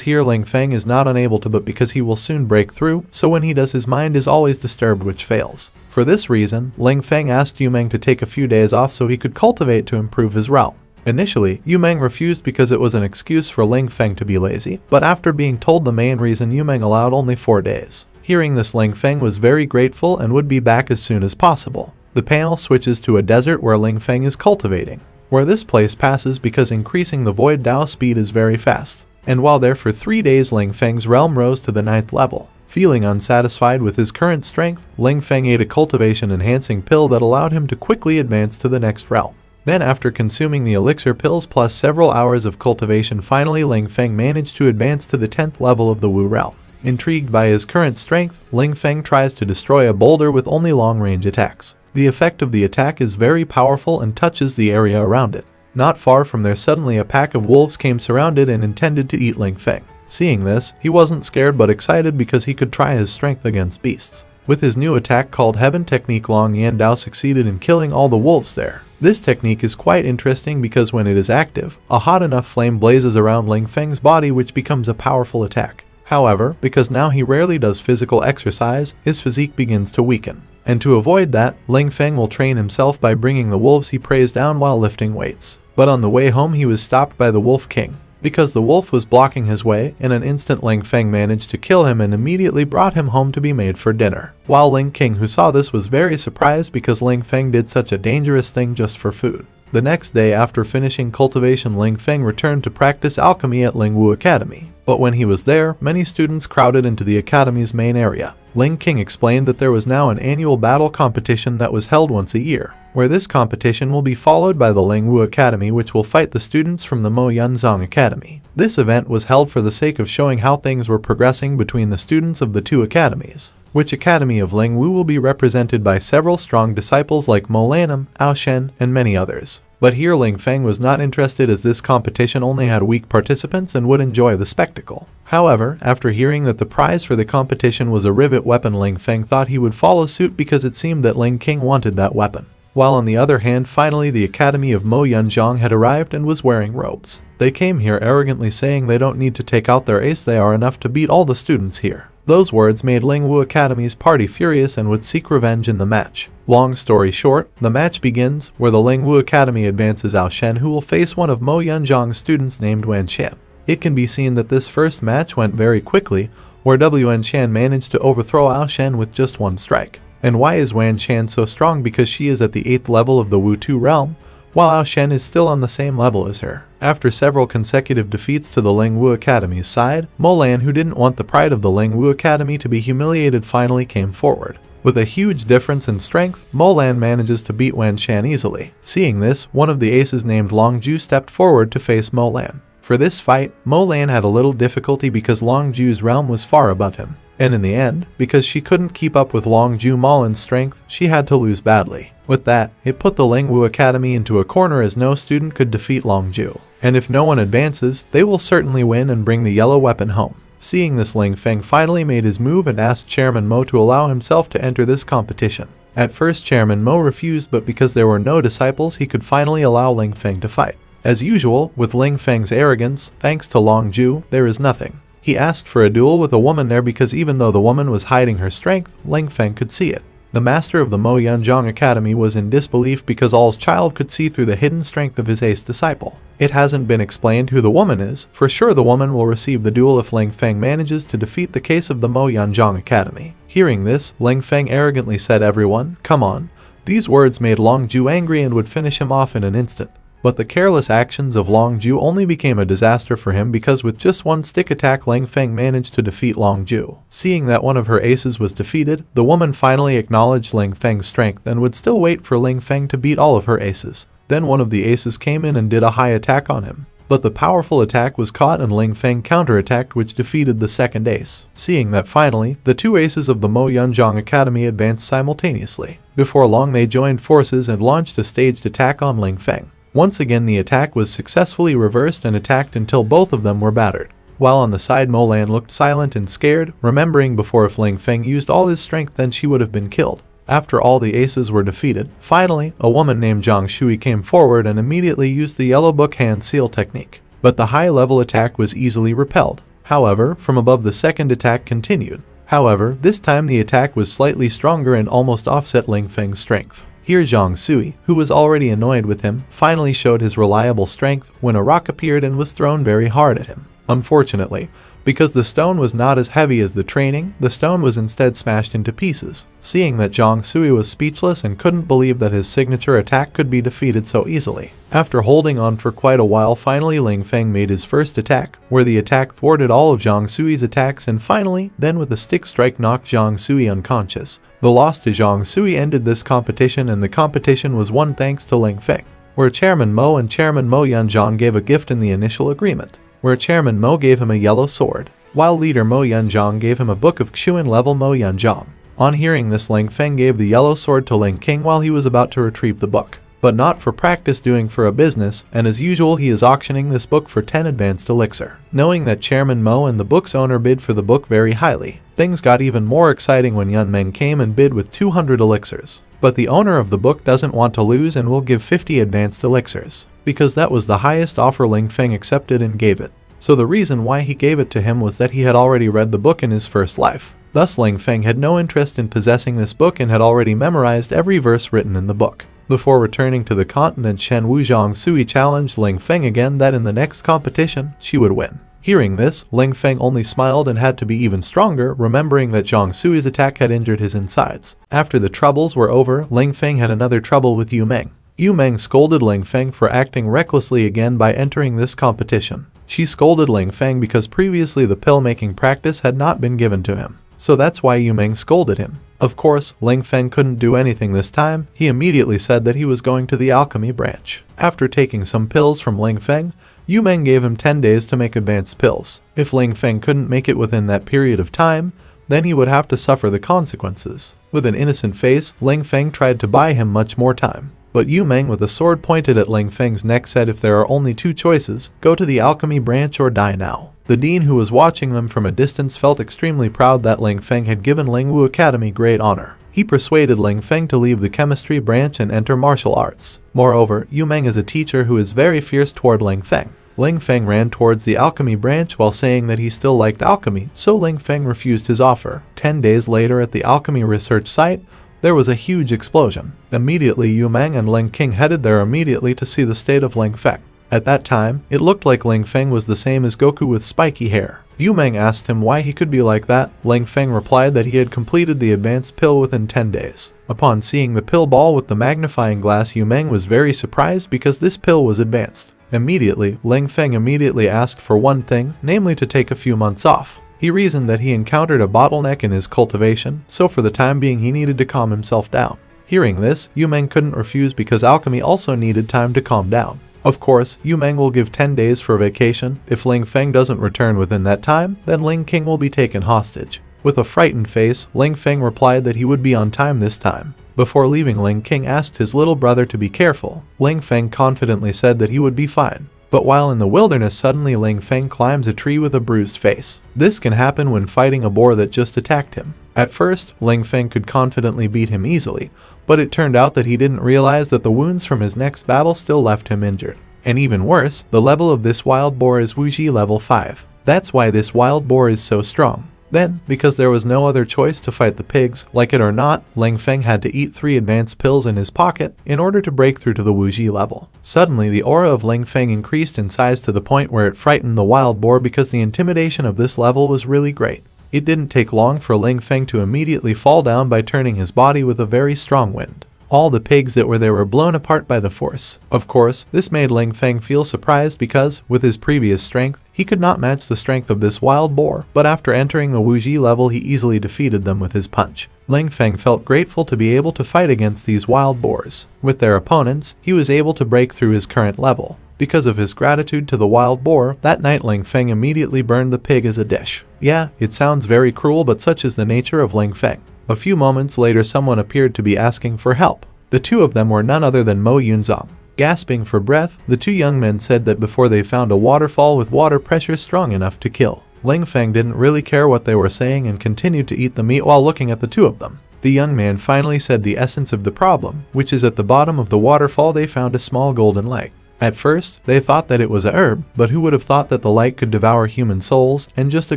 here Ling Feng is not unable to, but because he will soon break through, so when he does his mind is always disturbed, which fails. For this reason, Ling Feng asked Yu Meng to take a few days off so he could cultivate to improve his realm. Initially, Yu Meng refused because it was an excuse for Ling Feng to be lazy, but after being told the main reason, Yu Meng allowed only 4 days. Hearing this, Ling Feng was very grateful and would be back as soon as possible. The panel switches to a desert where Ling Feng is cultivating, where this place passes because increasing the Void Dao speed is very fast. And while there for 3 days, Ling Feng's realm rose to the 9th level. Feeling unsatisfied with his current strength, Ling Feng ate a cultivation enhancing pill that allowed him to quickly advance to the next realm. Then after consuming the elixir pills plus several hours of cultivation, finally Ling Feng managed to advance to the 10th level of the Wu realm. Intrigued by his current strength, Ling Feng tries to destroy a boulder with only long-range attacks. The effect of the attack is very powerful and touches the area around it. Not far from there, suddenly a pack of wolves came, surrounded and intended to eat Ling Feng. Seeing this, he wasn't scared but excited because he could try his strength against beasts. With his new attack called Heaven Technique, Long Yan Dao succeeded in killing all the wolves there. This technique is quite interesting because when it is active, a hot enough flame blazes around Ling Feng's body, which becomes a powerful attack. However, because now he rarely does physical exercise, his physique begins to weaken. And to avoid that, Ling Feng will train himself by bringing the wolves he preys down while lifting weights. But on the way home he was stopped by the Wolf King. Because the wolf was blocking his way, in an instant Ling Feng managed to kill him and immediately brought him home to be made for dinner. While Ling King, who saw this, was very surprised because Ling Feng did such a dangerous thing just for food. The next day after finishing cultivation, Ling Feng returned to practice alchemy at Lingwu Academy. But when he was there, many students crowded into the academy's main area. Ling King explained that there was now an annual battle competition that was held once a year, where this competition will be followed by the Lingwu Academy, which will fight the students from the Mo Yunzong Academy. This event was held for the sake of showing how things were progressing between the students of the two academies. Which academy of Lingwu will be represented by several strong disciples like Mo Lanam, Ao Shen, and many others. But here Ling Feng was not interested, as this competition only had weak participants and would enjoy the spectacle. However, after hearing that the prize for the competition was a rivet weapon, Ling Feng thought he would follow suit because it seemed that Ling King wanted that weapon. While on the other hand, finally the academy of Mo Yunzong had arrived and was wearing robes. They came here arrogantly saying they don't need to take out their ace, they are enough to beat all the students here. Those words made Lingwu Academy's party furious and would seek revenge in the match. Long story short, the match begins, where the Lingwu Academy advances Ao Shen, who will face one of Mo Yunzong's students named Wan Qian. It can be seen that this first match went very quickly, where Wan Qian managed to overthrow Ao Shen with just one strike. And why is Wan Qian so strong? Because she is at the 8th level of the Wutu realm, while Ao Shen is still on the same level as her. After several consecutive defeats to the Lingwu Academy's side, Mo Lan, who didn't want the pride of the Lingwu Academy to be humiliated, finally came forward. With a huge difference in strength, Mo Lan manages to beat Wan Qian easily. Seeing this, one of the aces named Long Ju stepped forward to face Mo Lan. For this fight, Mo Lan had a little difficulty because Long Ju's realm was far above him. And in the end, because she couldn't keep up with Long Ju Malin's strength, she had to lose badly. With that, it put the Lingwu Academy into a corner, as no student could defeat Long Ju. And if no one advances, they will certainly win and bring the yellow weapon home. Seeing this, Ling Feng finally made his move and asked Chairman Mo to allow himself to enter this competition. At first Chairman Mo refused, but because there were no disciples, he could finally allow Ling Feng to fight. As usual, with Ling Feng's arrogance, thanks to Long Ju, there is nothing. He asked for a duel with a woman there because even though the woman was hiding her strength, Ling Feng could see it. The master of the Mo Yanjiang Academy was in disbelief because All's child could see through the hidden strength of his ace disciple. It hasn't been explained who the woman is. For sure the woman will receive the duel if Ling Feng manages to defeat the case of the Mo Yanjiang Academy. Hearing this, Ling Feng arrogantly said, "Everyone, come on." These words made Long Ju angry and would finish him off in an instant. But the careless actions of Long Ju only became a disaster for him because with just one stick attack Ling Feng managed to defeat Long Ju. Seeing that one of her aces was defeated, the woman finally acknowledged Ling Feng's strength and would still wait for Ling Feng to beat all of her aces. Then one of the aces came in and did a high attack on him. But the powerful attack was caught and Ling Feng counterattacked, which defeated the second ace. Seeing that finally, the two aces of the Mo Yanjiang Academy advanced simultaneously. Before long they joined forces and launched a staged attack on Ling Feng. Once again the attack was successfully reversed and attacked until both of them were battered. While on the side Molan looked silent and scared, remembering before if Ling Feng used all his strength then she would have been killed. After all the aces were defeated, finally, a woman named Zhang Shui came forward and immediately used the Yellow Book hand seal technique. But the high-level attack was easily repelled. However, from above the second attack continued. However, this time the attack was slightly stronger and almost offset Ling Feng's strength. Here Zhang Sui, who was already annoyed with him, finally showed his reliable strength when a rock appeared and was thrown very hard at him. Unfortunately, because the stone was not as heavy as the training, the stone was instead smashed into pieces. Seeing that Zhang Sui was speechless and couldn't believe that his signature attack could be defeated so easily. After holding on for quite a while, finally Ling Feng made his first attack, where the attack thwarted all of Zhang Sui's attacks and finally, then with a stick strike knocked Zhang Sui unconscious. The loss to Zhang Sui ended this competition and the competition was won thanks to Ling Feng, where Chairman Mo and Chairman Mo Yanjiang gave a gift in the initial agreement, where Chairman Mo gave him a yellow sword, while leader Mo Yanjiang gave him a book of Xuan level Mo Yanjiang. On hearing this, Ling Feng gave the yellow sword to Ling King while he was about to retrieve the book, but not for practice, doing for a business, and as usual he is auctioning this book for 10 advanced elixir. Knowing that Chairman Mo and the book's owner bid for the book very highly, things got even more exciting when Yun Meng came and bid with 200 elixirs. But the owner of the book doesn't want to lose and will give 50 advanced elixirs, because that was the highest offer. Ling Feng accepted and gave it. So the reason why he gave it to him was that he had already read the book in his first life. Thus Ling Feng had no interest in possessing this book and had already memorized every verse written in the book. Before returning to the continent, Shen Wu Zhang Sui challenged Ling Feng again that in the next competition, she would win. Hearing this, Ling Feng only smiled and had to be even stronger, remembering that Zhang Sui's attack had injured his insides. After the troubles were over, Ling Feng had another trouble with Yu Meng. Yu Meng scolded Ling Feng for acting recklessly again by entering this competition. She scolded Ling Feng because previously the pill-making practice had not been given to him. So that's why Yu Meng scolded him. Of course, Ling Feng couldn't do anything this time. He immediately said that he was going to the alchemy branch. After taking some pills from Ling Feng, Yu Meng gave him 10 days to make advanced pills. If Ling Feng couldn't make it within that period of time, then he would have to suffer the consequences. With an innocent face, Ling Feng tried to buy him much more time. But Yu Meng with a sword pointed at Ling Feng's neck said if there are only two choices, go to the alchemy branch or die now. The dean, who was watching them from a distance, felt extremely proud that Ling Feng had given Lingwu Academy great honor. He persuaded Ling Feng to leave the chemistry branch and enter martial arts. Moreover, Yu Meng is a teacher who is very fierce toward Ling Feng. Ling Feng ran towards the alchemy branch while saying that he still liked alchemy, so Ling Feng refused his offer. 10 days later at the alchemy research site, there was a huge explosion. Immediately Yu Meng and Ling King headed there immediately to see the state of Ling Feng. At that time, it looked like Ling Feng was the same as Goku with spiky hair. Yu Meng asked him why he could be like that. Ling Feng replied that he had completed the advanced pill within 10 days. Upon seeing the pill ball with the magnifying glass, Yu Meng was very surprised because this pill was advanced. Immediately, Ling Feng immediately asked for one thing, namely to take a few months off. He reasoned that he encountered a bottleneck in his cultivation, so for the time being he needed to calm himself down. Hearing this, Yu Meng couldn't refuse because alchemy also needed time to calm down. Of course, Yu Meng will give 10 days for vacation. If Ling Feng doesn't return within that time, then Ling King will be taken hostage. With a frightened face, Ling Feng replied that he would be on time this time. Before leaving, Ling King asked his little brother to be careful. Ling Feng confidently said that he would be fine. But while in the wilderness, suddenly Ling Feng climbs a tree with a bruised face. This can happen when fighting a boar that just attacked him. At first, Ling Feng could confidently beat him easily, but it turned out that he didn't realize that the wounds from his next battle still left him injured. And even worse, the level of this wild boar is Wuji level 5. That's why this wild boar is so strong. Then, because there was no other choice to fight the pigs, like it or not, Ling Feng had to eat 3 advanced pills in his pocket in order to break through to the Wuji level. Suddenly, the aura of Ling Feng increased in size to the point where it frightened the wild boar because the intimidation of this level was really great. It didn't take long for Ling Feng to immediately fall down by turning his body with a very strong wind. All the pigs that were there were blown apart by the force. Of course, this made Ling Feng feel surprised because, with his previous strength, he could not match the strength of this wild boar, but after entering the Wuji level he easily defeated them with his punch. Ling Feng felt grateful to be able to fight against these wild boars. With their opponents, he was able to break through his current level. Because of his gratitude to the wild boar, that night Ling Feng immediately burned the pig as a dish. Yeah, it sounds very cruel, but such is the nature of Ling Feng. A few moments later someone appeared to be asking for help. The two of them were none other than Mo Yunzong. Gasping for breath, the two young men said that before they found a waterfall with water pressure strong enough to kill. Ling Feng didn't really care what they were saying and continued to eat the meat while looking at the two of them. The young man finally said the essence of the problem, which is at the bottom of the waterfall they found a small golden light. At first, they thought that it was a herb, but who would have thought that the light could devour human souls and just a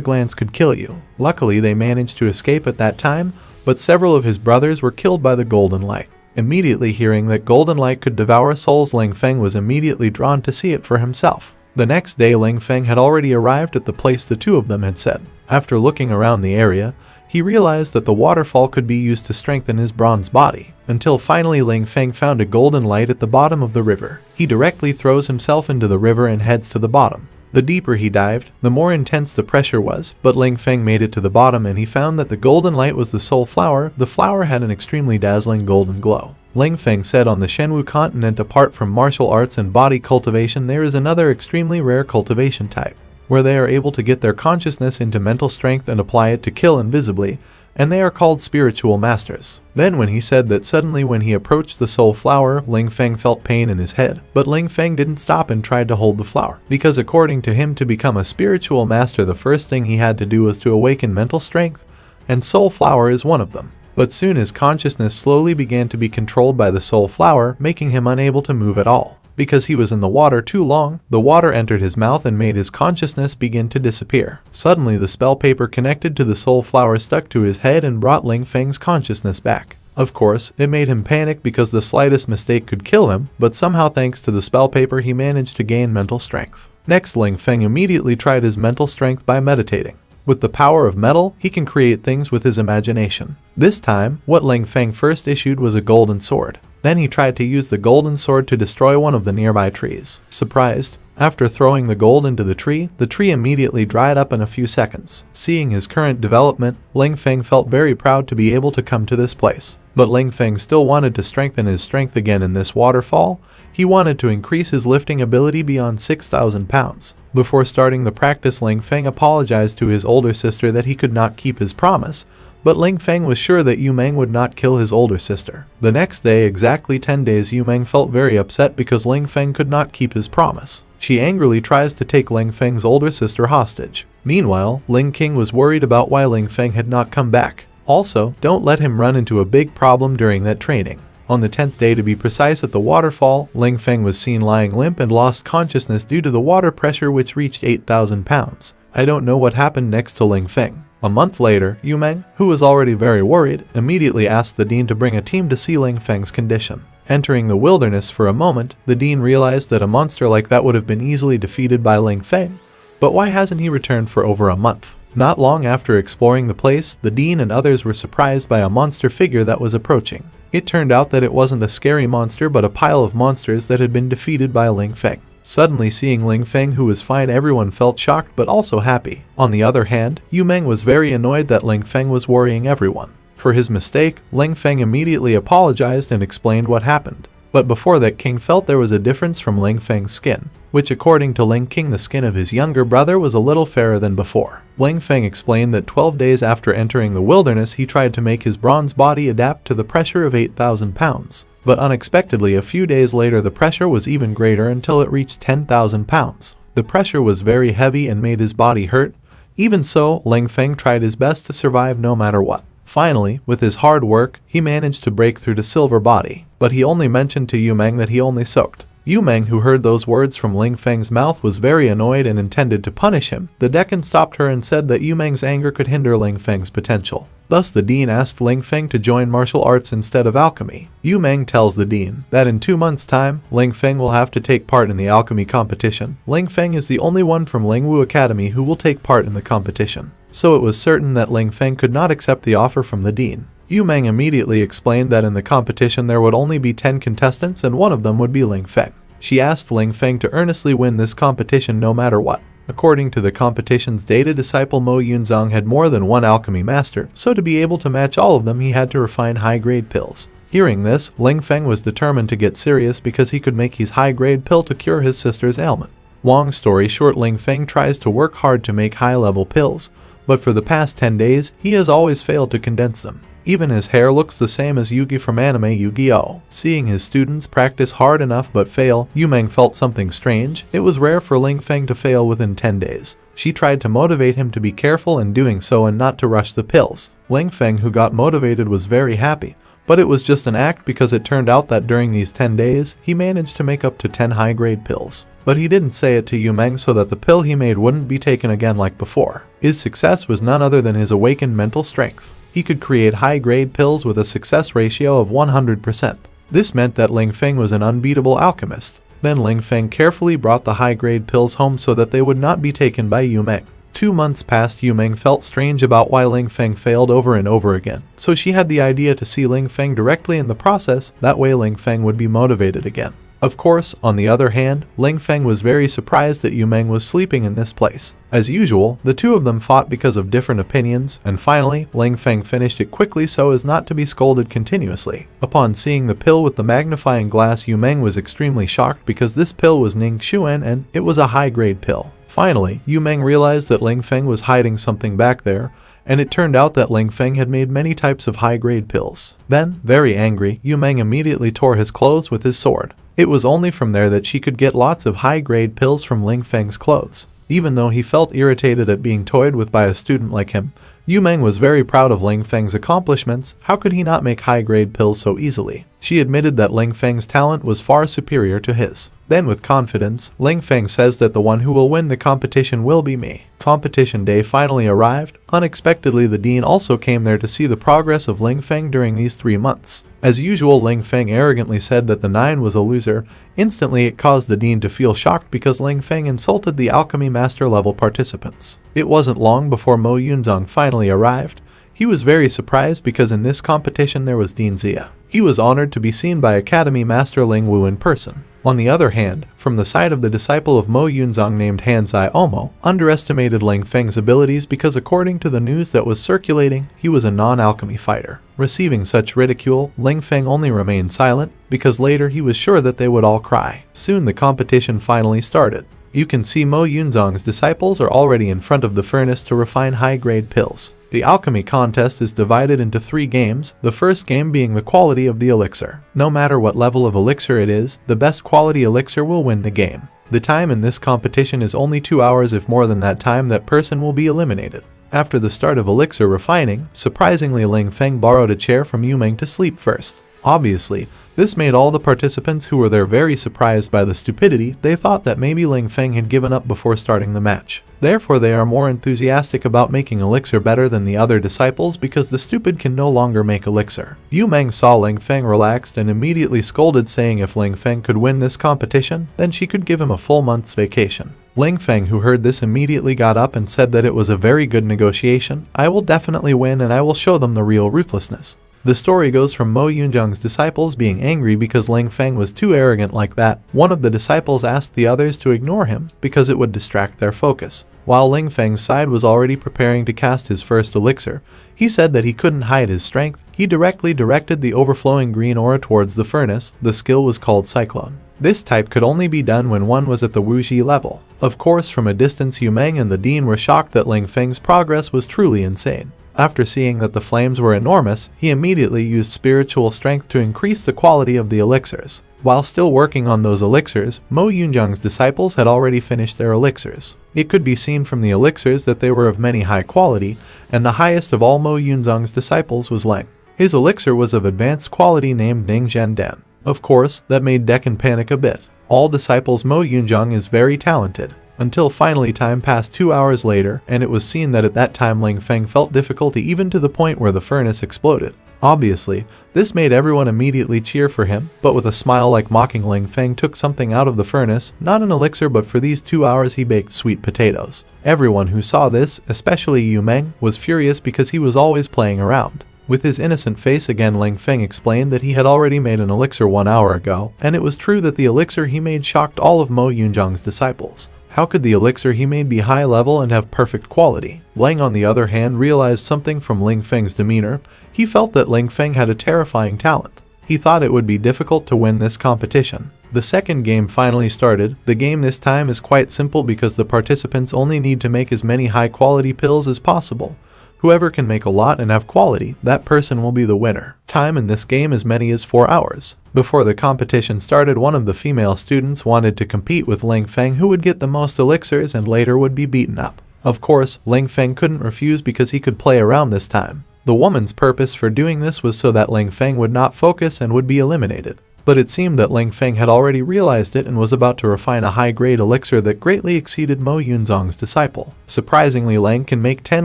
glance could kill you? Luckily, they managed to escape at that time, but several of his brothers were killed by the golden light. Immediately hearing that golden light could devour souls, Ling Feng was immediately drawn to see it for himself. The next day, Ling Feng had already arrived at the place the two of them had said. After looking around the area, he realized that the waterfall could be used to strengthen his bronze body, until finally Ling Feng found a golden light at the bottom of the river. He directly throws himself into the river and heads to the bottom. The deeper he dived, the more intense the pressure was, but Ling Feng made it to the bottom and he found that the golden light was the soul flower. The flower had an extremely dazzling golden glow. Ling Feng said on the Shenwu continent, apart from martial arts and body cultivation, there is another extremely rare cultivation type, where they are able to get their consciousness into mental strength and apply it to kill invisibly, and they are called spiritual masters. Then when he said that suddenly when he approached the soul flower, Ling Feng felt pain in his head, but Ling Feng didn't stop and tried to hold the flower, because according to him, to become a spiritual master the first thing he had to do was to awaken mental strength, and soul flower is one of them. But soon his consciousness slowly began to be controlled by the soul flower, making him unable to move at all. Because he was in the water too long, the water entered his mouth and made his consciousness begin to disappear. Suddenly the spell paper connected to the soul flower stuck to his head and brought Ling Feng's consciousness back. Of course, it made him panic because the slightest mistake could kill him, but somehow thanks to the spell paper he managed to gain mental strength. Next, Ling Feng immediately tried his mental strength by meditating. With the power of metal, he can create things with his imagination. This time, what Ling Feng first issued was a golden sword. Then he tried to use the golden sword to destroy one of the nearby trees. Surprised, after throwing the gold into the tree immediately dried up in a few seconds. Seeing his current development, Ling Feng felt very proud to be able to come to this place. But Ling Feng still wanted to strengthen his strength again in this waterfall. He wanted to increase his lifting ability beyond 6,000 pounds. Before starting the practice, Ling Feng apologized to his older sister that he could not keep his promise, but Ling Feng was sure that Yu Meng would not kill his older sister. The next day, exactly 10 days, Yu Meng felt very upset because Ling Feng could not keep his promise. She angrily tries to take Ling Feng's older sister hostage. Meanwhile, Ling King was worried about why Ling Feng had not come back. Also, don't let him run into a big problem during that training. On the 10th day to be precise, at the waterfall, Ling Feng was seen lying limp and lost consciousness due to the water pressure, which reached 8,000 pounds. I don't know what happened next to Ling Feng. A month later, Yu Meng, who was already very worried, immediately asked the dean to bring a team to see Ling Feng's condition. Entering the wilderness for a moment, the dean realized that a monster like that would have been easily defeated by Ling Feng. But why hasn't he returned for over a month? Not long after exploring the place, the dean and others were surprised by a monster figure that was approaching. It turned out that it wasn't a scary monster but a pile of monsters that had been defeated by Ling Feng. Suddenly seeing Ling Feng, who was fine, everyone felt shocked but also happy. On the other hand, Yu Meng was very annoyed that Ling Feng was worrying everyone. For his mistake, Ling Feng immediately apologized and explained what happened. But before that, King felt there was a difference from Ling Feng's skin, which according to Ling King, the skin of his younger brother was a little fairer than before. Ling Feng explained that 12 days after entering the wilderness, he tried to make his bronze body adapt to the pressure of 8,000 pounds. But unexpectedly, a few days later, the pressure was even greater until it reached 10,000 pounds. The pressure was very heavy and made his body hurt. Even so, Ling Feng tried his best to survive no matter what. Finally, with his hard work, he managed to break through to silver body, but he only mentioned to Yu Meng that he only soaked Yu Meng, who heard those words from Ling Feng's mouth, was very annoyed and intended to punish him. The decan stopped her and said that Yu Meng's anger could hinder Ling Feng's potential. Thus the dean asked Ling Feng to join martial arts instead of alchemy. Yu Meng tells the dean that in 2 months' time, Ling Feng will have to take part in the alchemy competition. Ling Feng is the only one from Lingwu Academy who will take part in the competition. So it was certain that Ling Feng could not accept the offer from the dean. Yu Meng immediately explained that in the competition there would only be 10 contestants and one of them would be Ling Feng. She asked Ling Feng to earnestly win this competition no matter what. According to the competition's data, disciple Mo Yunzong had more than one alchemy master, so to be able to match all of them he had to refine high-grade pills. Hearing this, Ling Feng was determined to get serious because he could make his high-grade pill to cure his sister's ailment. Long story short, Ling Feng tries to work hard to make high-level pills, but for the past 10 days, he has always failed to condense them. Even his hair looks the same as Yugi from anime Yu-Gi-Oh! Seeing his students practice hard enough but fail, Yu Meng felt something strange. It was rare for Ling Feng to fail within 10 days. She tried to motivate him to be careful in doing so and not to rush the pills. Ling Feng, who got motivated, was very happy, but it was just an act because it turned out that during these 10 days, he managed to make up to 10 high-grade pills. But he didn't say it to Yu Meng so that the pill he made wouldn't be taken again like before. His success was none other than his awakened mental strength. He could create high-grade pills with a success ratio of 100%. This meant that Ling Feng was an unbeatable alchemist. Then Ling Feng carefully brought the high-grade pills home so that they would not be taken by Yu Meng. 2 months passed. Yu Meng felt strange about why Ling Feng failed over and over again, so she had the idea to see Ling Feng directly in the process, that way Ling Feng would be motivated again. Of course, on the other hand, Ling Feng was very surprised that Yu Meng was sleeping in this place. As usual, the two of them fought because of different opinions, and finally, Ling Feng finished it quickly so as not to be scolded continuously. Upon seeing the pill with the magnifying glass, Yu Meng was extremely shocked because this pill was Ning Xuan and it was a high-grade pill. Finally, Yu Meng realized that Ling Feng was hiding something back there, and it turned out that Ling Feng had made many types of high-grade pills. Then, very angry, Yu Meng immediately tore his clothes with his sword. It was only from there that she could get lots of high-grade pills from Ling Feng's clothes. Even though he felt irritated at being toyed with by a student like him, Yu Meng was very proud of Ling Feng's accomplishments. How could he not make high-grade pills so easily? She admitted that Ling Feng's talent was far superior to his. Then with confidence, Ling Feng says that the one who will win the competition will be me. Competition day finally arrived. Unexpectedly, the dean also came there to see the progress of Ling Feng during these 3 months. As usual, Ling Feng arrogantly said that the 9 was a loser. Instantly, it caused the dean to feel shocked because Ling Feng insulted the alchemy master level participants. It wasn't long before Mo Yunzong finally arrived. He was very surprised because in this competition there was Dean Zia. He was honored to be seen by Academy Master Ling Wu in person. On the other hand, from the side of the disciple of Mo Yunzong named Hanzai Omo, underestimated Ling Feng's abilities because according to the news that was circulating, he was a non-alchemy fighter. Receiving such ridicule, Ling Feng only remained silent because later he was sure that they would all cry. Soon the competition finally started. You can see Mo Yunzong's disciples are already in front of the furnace to refine high-grade pills. The alchemy contest is divided into 3 games, the first game being the quality of the elixir. No matter what level of elixir it is, the best quality elixir will win the game. The time in this competition is only 2 hours. If more than that time, that person will be eliminated. After the start of elixir refining, surprisingly Ling Feng borrowed a chair from Yu Meng to sleep first. Obviously, this made all the participants who were there very surprised by the stupidity. They thought that maybe Ling Feng had given up before starting the match. Therefore they are more enthusiastic about making elixir better than the other disciples because the stupid can no longer make elixir. Yu Meng saw Ling Feng relaxed and immediately scolded, saying if Ling Feng could win this competition, then she could give him a full month's vacation. Ling Feng, who heard this, immediately got up and said that it was a very good negotiation. I will definitely win and I will show them the real ruthlessness. The story goes from Mo Yunzong's disciples being angry because Ling Feng was too arrogant like that. One of the disciples asked the others to ignore him because it would distract their focus. While Ling Feng's side was already preparing to cast his first elixir, he said that he couldn't hide his strength. He directly directed the overflowing green aura towards the furnace. The skill was called Cyclone. This type could only be done when one was at the Wuji level. Of course, from a distance, Yu Meng and the dean were shocked that Ling Feng's progress was truly insane. After seeing that the flames were enormous, he immediately used spiritual strength to increase the quality of the elixirs. While still working on those elixirs, Mo Yunzong's disciples had already finished their elixirs. It could be seen from the elixirs that they were of many high quality, and the highest of all Mo Yunzong's disciples was Leng. His elixir was of advanced quality named Ning Zhen Den. Of course, that made Decan panic a bit. all disciples Mo Yunjong is very talented. Until finally time passed 2 hours later, and it was seen that at that time Ling Feng felt difficulty even to the point where the furnace exploded. Obviously, this made everyone immediately cheer for him, but with a smile like mocking, Ling Feng took something out of the furnace, not an elixir, but for these 2 hours he baked sweet potatoes. Everyone who saw this, especially Yu Meng, was furious because he was always playing around. With his innocent face again, Ling Feng explained that he had already made an elixir 1 hour ago, and it was true that the elixir he made shocked all of Mo Yunjong's disciples. How could the elixir he made be high level and have perfect quality? Lang, on the other hand, realized something from Ling Feng's demeanor. He felt that Ling Feng had a terrifying talent. He thought it would be difficult to win this competition. The second game finally started. The game this time is quite simple because the participants only need to make as many high-quality pills as possible. Whoever can make a lot and have quality, that person will be the winner. Time in this game as many as 4 hours. Before the competition started, one of the female students wanted to compete with Ling Feng, who would get the most elixirs and later would be beaten up. Of course, Ling Feng couldn't refuse because he could play around this time. The woman's purpose for doing this was so that Ling Feng would not focus and would be eliminated. But it seemed that Ling Feng had already realized it and was about to refine a high-grade elixir that greatly exceeded Mo Yunzong's disciple. Surprisingly, Lang can make 10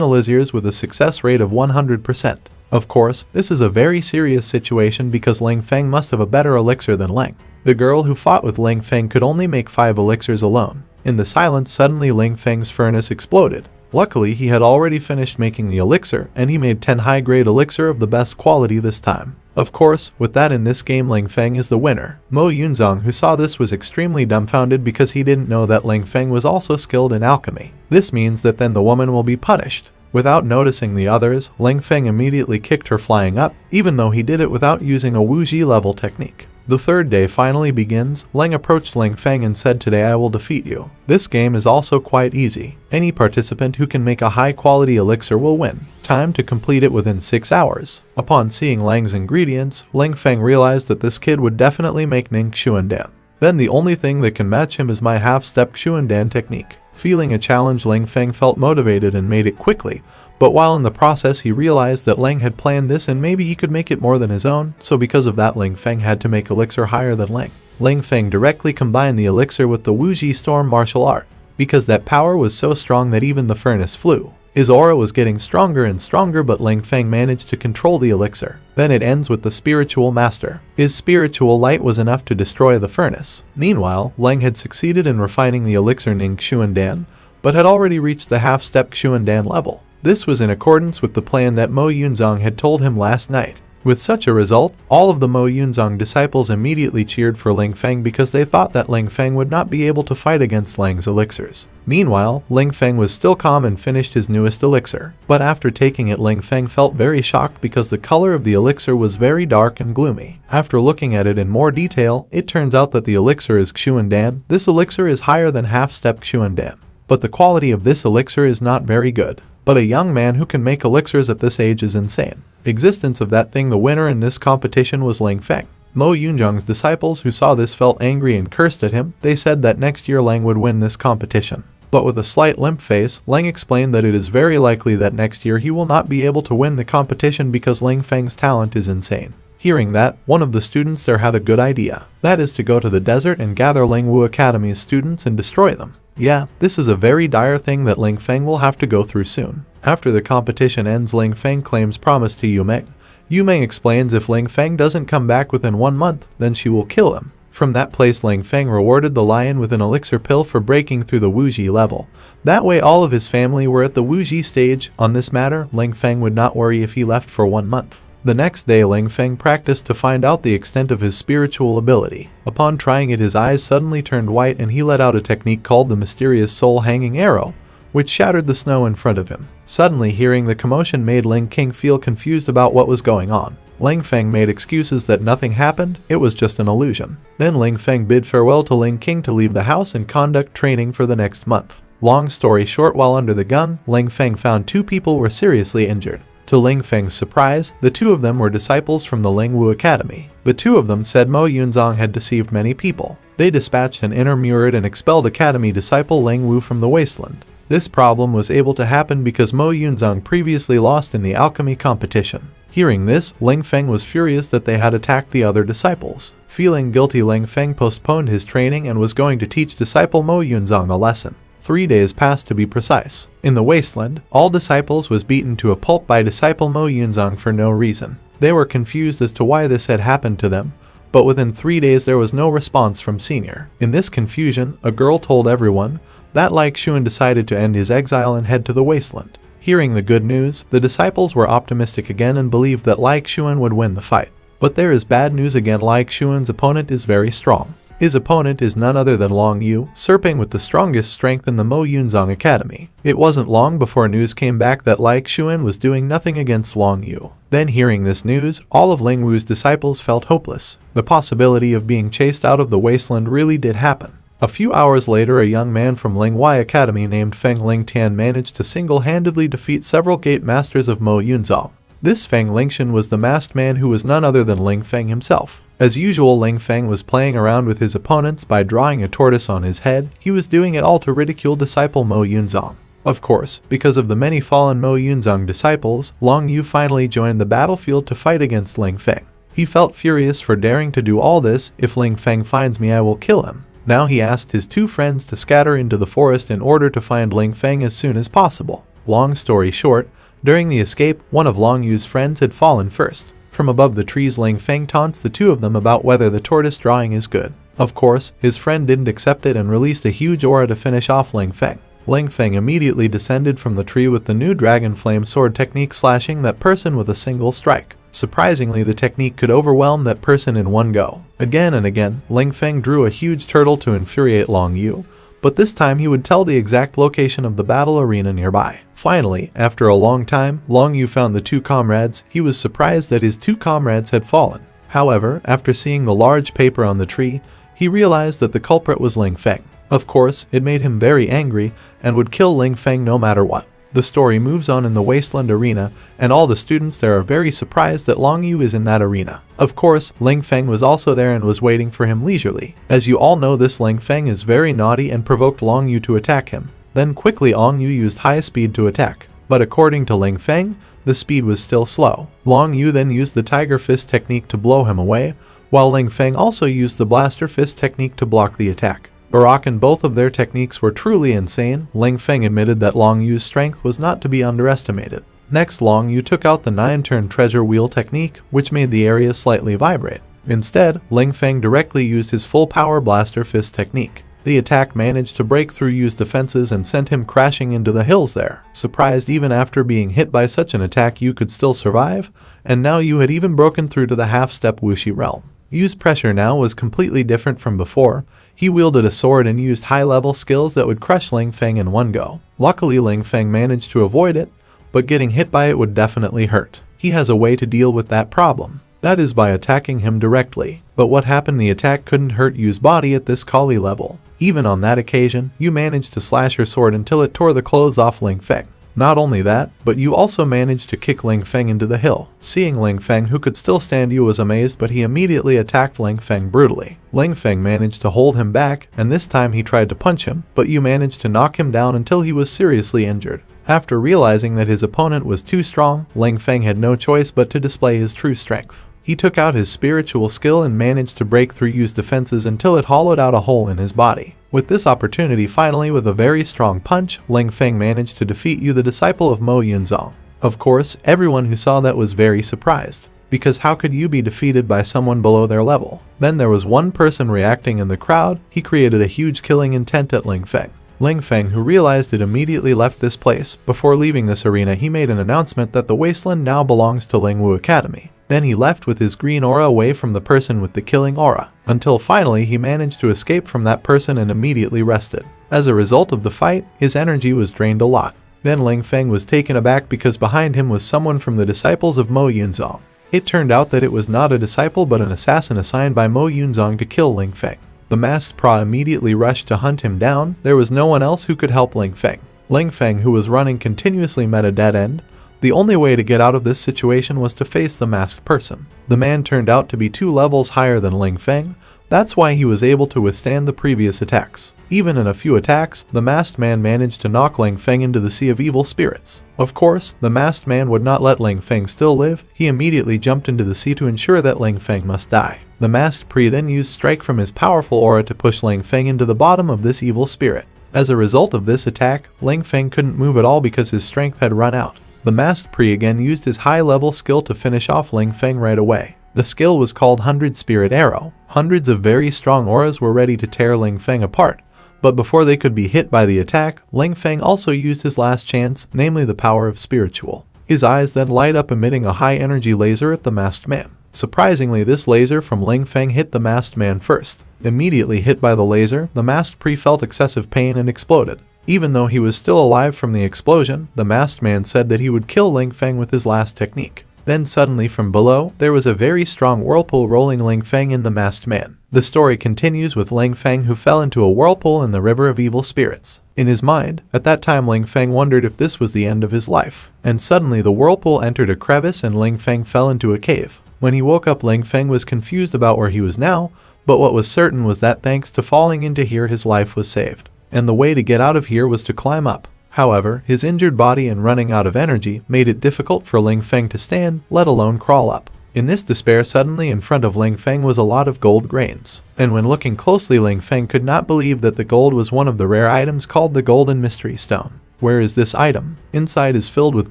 elixirs with a success rate of 100%. Of course, this is a very serious situation because Ling Feng must have a better elixir than Lang. The girl who fought with Ling Feng could only make 5 elixirs alone. In the silence, suddenly Ling Feng's furnace exploded. Luckily, he had already finished making the elixir, and he made 10 high-grade elixir of the best quality this time. Of course, with that in this game, Ling Feng is the winner. Mo Yunzong, who saw this, was extremely dumbfounded because he didn't know that Ling Feng was also skilled in alchemy. This means that then the woman will be punished. Without noticing the others, Ling Feng immediately kicked her flying up, even though he did it without using a Wuji level technique. The third day finally begins. Lang approached Ling Feng and said, "Today I will defeat you. This game is also quite easy. Any participant who can make a high-quality elixir will win. Time to complete it within 6 hours." Upon seeing Lang's ingredients, Ling Feng realized that this kid would definitely make Ning Xuandan. Then the only thing that can match him is my half-step Xuandan technique. Feeling a challenge, Ling Feng felt motivated and made it quickly. But while in the process, he realized that Lang had planned this and maybe he could make it more than his own, so because of that, Ling Feng had to make elixir higher than Lang. Ling Feng directly combined the elixir with the Wuji Storm martial art, because that power was so strong that even the furnace flew. His aura was getting stronger and stronger, but Ling Feng managed to control the elixir. Then it ends with the spiritual master. His spiritual light was enough to destroy the furnace. Meanwhile, Lang had succeeded in refining the elixir Ning Xuandan, but had already reached the half-step Xuandan level. This was in accordance with the plan that Mo Yunzong had told him last night. With such a result, all of the Mo Yunzong disciples immediately cheered for Ling Feng because they thought that Ling Feng would not be able to fight against Lang's elixirs. Meanwhile, Ling Feng was still calm and finished his newest elixir. But after taking it, Ling Feng felt very shocked because the color of the elixir was very dark and gloomy. After looking at it in more detail, it turns out that the elixir is Xuandan. This elixir is higher than half-step Xuandan. But the quality of this elixir is not very good. But a young man who can make elixirs at this age is insane. Existence of that thing. The winner in this competition was Ling Feng. Mo Yunzong's disciples who saw this felt angry and cursed at him. They said that next year Lang would win this competition. But with a slight limp face, Lang explained that it is very likely that next year he will not be able to win the competition because Ling Feng's talent is insane. Hearing that, one of the students there had a good idea. That is to go to the desert and gather Lingwu Academy's students and destroy them. Yeah, this is a very dire thing that Ling Feng will have to go through soon. After the competition ends, Ling Feng claims promise to Yu Meng. Yu Meng explains if Ling Feng doesn't come back within 1 month, then she will kill him. From that place, Ling Feng rewarded the lion with an elixir pill for breaking through the Wuji level. That way all of his family were at the Wuji stage. On this matter, Ling Feng would not worry if he left for 1 month. The next day, Ling Feng practiced to find out the extent of his spiritual ability. Upon trying it, his eyes suddenly turned white and he let out a technique called the mysterious soul hanging arrow, which shattered the snow in front of him. Suddenly, hearing the commotion made Ling King feel confused about what was going on. Ling Feng made excuses that nothing happened, it was just an illusion. Then Ling Feng bid farewell to Ling King to leave the house and conduct training for the next month. Long story short, while under the gun, Ling Feng found 2 people were seriously injured. To Ling Feng's surprise, the 2 of them were disciples from the Lingwu Academy. The 2 of them said Mo Yunzong had deceived many people. They dispatched an inner murid and expelled Academy disciple Lingwu from the wasteland. This problem was able to happen because Mo Yunzong previously lost in the alchemy competition. Hearing this, Ling Feng was furious that they had attacked the other disciples. Feeling guilty, Ling Feng postponed his training and was going to teach disciple Mo Yunzong a lesson. 3 days passed to be precise. In the wasteland, all disciples was beaten to a pulp by disciple Mo Yunzong for no reason. They were confused as to why this had happened to them, but within 3 days there was no response from Senior. In this confusion, a girl told everyone that Lai Xuan decided to end his exile and head to the wasteland. Hearing the good news, the disciples were optimistic again and believed that Lai Xuan would win the fight. But there is bad news again. Lai Xuan's opponent is very strong. His opponent is none other than Long Yu, serving with the strongest strength in the Mo Yunzong Academy. It wasn't long before news came back that Lai Xuan was doing nothing against Long Yu. Then hearing this news, all of Ling Wu's disciples felt hopeless. The possibility of being chased out of the wasteland really did happen. A few hours later, a young man from Ling Wei Academy named Feng Lingtian managed to single-handedly defeat several gate masters of Mo Yunzong. This Feng Lingtian was the masked man who was none other than Ling Feng himself. As usual, Ling Feng was playing around with his opponents by drawing a tortoise on his head. He was doing it all to ridicule disciple Mo Yunzong. Of course, because of the many fallen Mo Yunzong disciples, Long Yu finally joined the battlefield to fight against Ling Feng. He felt furious for daring to do all this. If Ling Feng finds me, I will kill him. Now he asked his 2 friends to scatter into the forest in order to find Ling Feng as soon as possible. Long story short, during the escape, one of Long Yu's friends had fallen first. From above the trees, Ling Feng taunts the 2 of them about whether the tortoise drawing is good. Of course, his friend didn't accept it and released a huge aura to finish off Ling Feng. Ling Feng immediately descended from the tree with the new Dragon Flame Sword technique, slashing that person with a single strike. Surprisingly, the technique could overwhelm that person in one go. Again and again, Ling Feng drew a huge turtle to infuriate Long Yu, but this time he would tell the exact location of the battle arena nearby. Finally, after a long time, Long Yu found the 2 comrades. He was surprised that his 2 comrades had fallen. However, after seeing the large paper on the tree, he realized that the culprit was Ling Feng. Of course, it made him very angry and would kill Ling Feng no matter what. The story moves on in the Wasteland Arena, and all the students there are very surprised that Long Yu is in that arena. Of course, Ling Feng was also there and was waiting for him leisurely. As you all know, this Ling Feng is very naughty and provoked Long Yu to attack him. Then quickly Long Yu used high speed to attack. But according to Ling Feng, the speed was still slow. Long Yu then used the Tiger Fist technique to blow him away, while Ling Feng also used the Blaster Fist technique to block the attack. Barak and both of their techniques were truly insane. Ling Feng admitted that Long Yu's strength was not to be underestimated. Next, Long Yu took out the 9-turn treasure wheel technique, which made the area slightly vibrate. Instead, Ling Feng directly used his full power Blaster Fist technique. The attack managed to break through Yu's defenses and sent him crashing into the hills there. Surprised even after being hit by such an attack, Yu could still survive, and now Yu had even broken through to the half-step Wuxi realm. Yu's pressure now was completely different from before. He wielded a sword and used high-level skills that would crush Ling Feng in one go. Luckily, Ling Feng managed to avoid it, but getting hit by it would definitely hurt. He has a way to deal with that problem. That is by attacking him directly. But what happened? The attack couldn't hurt Yu's body at this Kali level. Even on that occasion, Yu managed to slash her sword until it tore the clothes off Ling Feng. Not only that, but Yu also managed to kick Ling Feng into the hill. Seeing Ling Feng, who could still stand, Yu was amazed, but he immediately attacked Ling Feng brutally. Ling Feng managed to hold him back, and this time he tried to punch him, but Yu managed to knock him down until he was seriously injured. After realizing that his opponent was too strong, Ling Feng had no choice but to display his true strength. He took out his spiritual skill and managed to break through Yu's defenses until it hollowed out a hole in his body. With this opportunity, finally with a very strong punch, Ling Feng managed to defeat Yu, the disciple of Mo Yunzong. Of course, everyone who saw that was very surprised, because how could Yu be defeated by someone below their level? Then there was one person reacting in the crowd. He created a huge killing intent at Ling Feng. Ling Feng, who realized it, immediately left this place. Before leaving this arena, he made an announcement that the wasteland now belongs to Ling Wu Academy. Then he left with his green aura away from the person with the killing aura, until finally he managed to escape from that person and immediately rested. As a result of the fight, his energy was drained a lot. Then Ling Feng was taken aback because behind him was someone from the disciples of Mo Yunzong. It turned out that it was not a disciple but an assassin assigned by Mo Yunzong to kill Ling Feng. The masked pra immediately rushed to hunt him down. There was no one else who could help Ling Feng. Ling Feng, who was running continuously, met a dead end. The only way to get out of this situation was to face the masked person. The man turned out to be 2 levels higher than Ling Feng, That's why he was able to withstand the previous attacks. Even in a few attacks, the masked man managed to knock Ling Feng into the sea of evil spirits. Of course, the masked man would not let Ling Feng still live. He immediately jumped into the sea to ensure that Ling Feng must die. The masked priest then used strike from his powerful aura to push Ling Feng into the bottom of this evil spirit. As a result of this attack, Ling Feng couldn't move at all because his strength had run out. The masked priest again used his high-level skill to finish off Ling Feng right away. The skill was called 100 Spirit Arrow. Hundreds of very strong auras were ready to tear Ling Feng apart. But before they could be hit by the attack, Ling Feng also used his last chance, namely the power of spiritual. His eyes then light up, emitting a high-energy laser at the masked man. Surprisingly, this laser from Ling Feng hit the masked man first. Immediately hit by the laser, the masked priest felt excessive pain and exploded. Even though he was still alive from the explosion, the masked man said that he would kill Ling Feng with his last technique. Then suddenly from below, there was a very strong whirlpool rolling Ling Feng and the masked man. The story continues with Ling Feng, who fell into a whirlpool in the river of evil spirits. In his mind, at that time Ling Feng wondered if this was the end of his life. And suddenly the whirlpool entered a crevice and Ling Feng fell into a cave. When he woke up, Ling Feng was confused about where he was now, but what was certain was that thanks to falling into here his life was saved. And the way to get out of here was to climb up. However, his injured body and running out of energy made it difficult for Ling Feng to stand, let alone crawl up. In this despair, suddenly in front of Ling Feng was a lot of gold grains. And when looking closely, Ling Feng could not believe that the gold was one of the rare items called the Golden Mystery Stone. Where is this item? Inside is filled with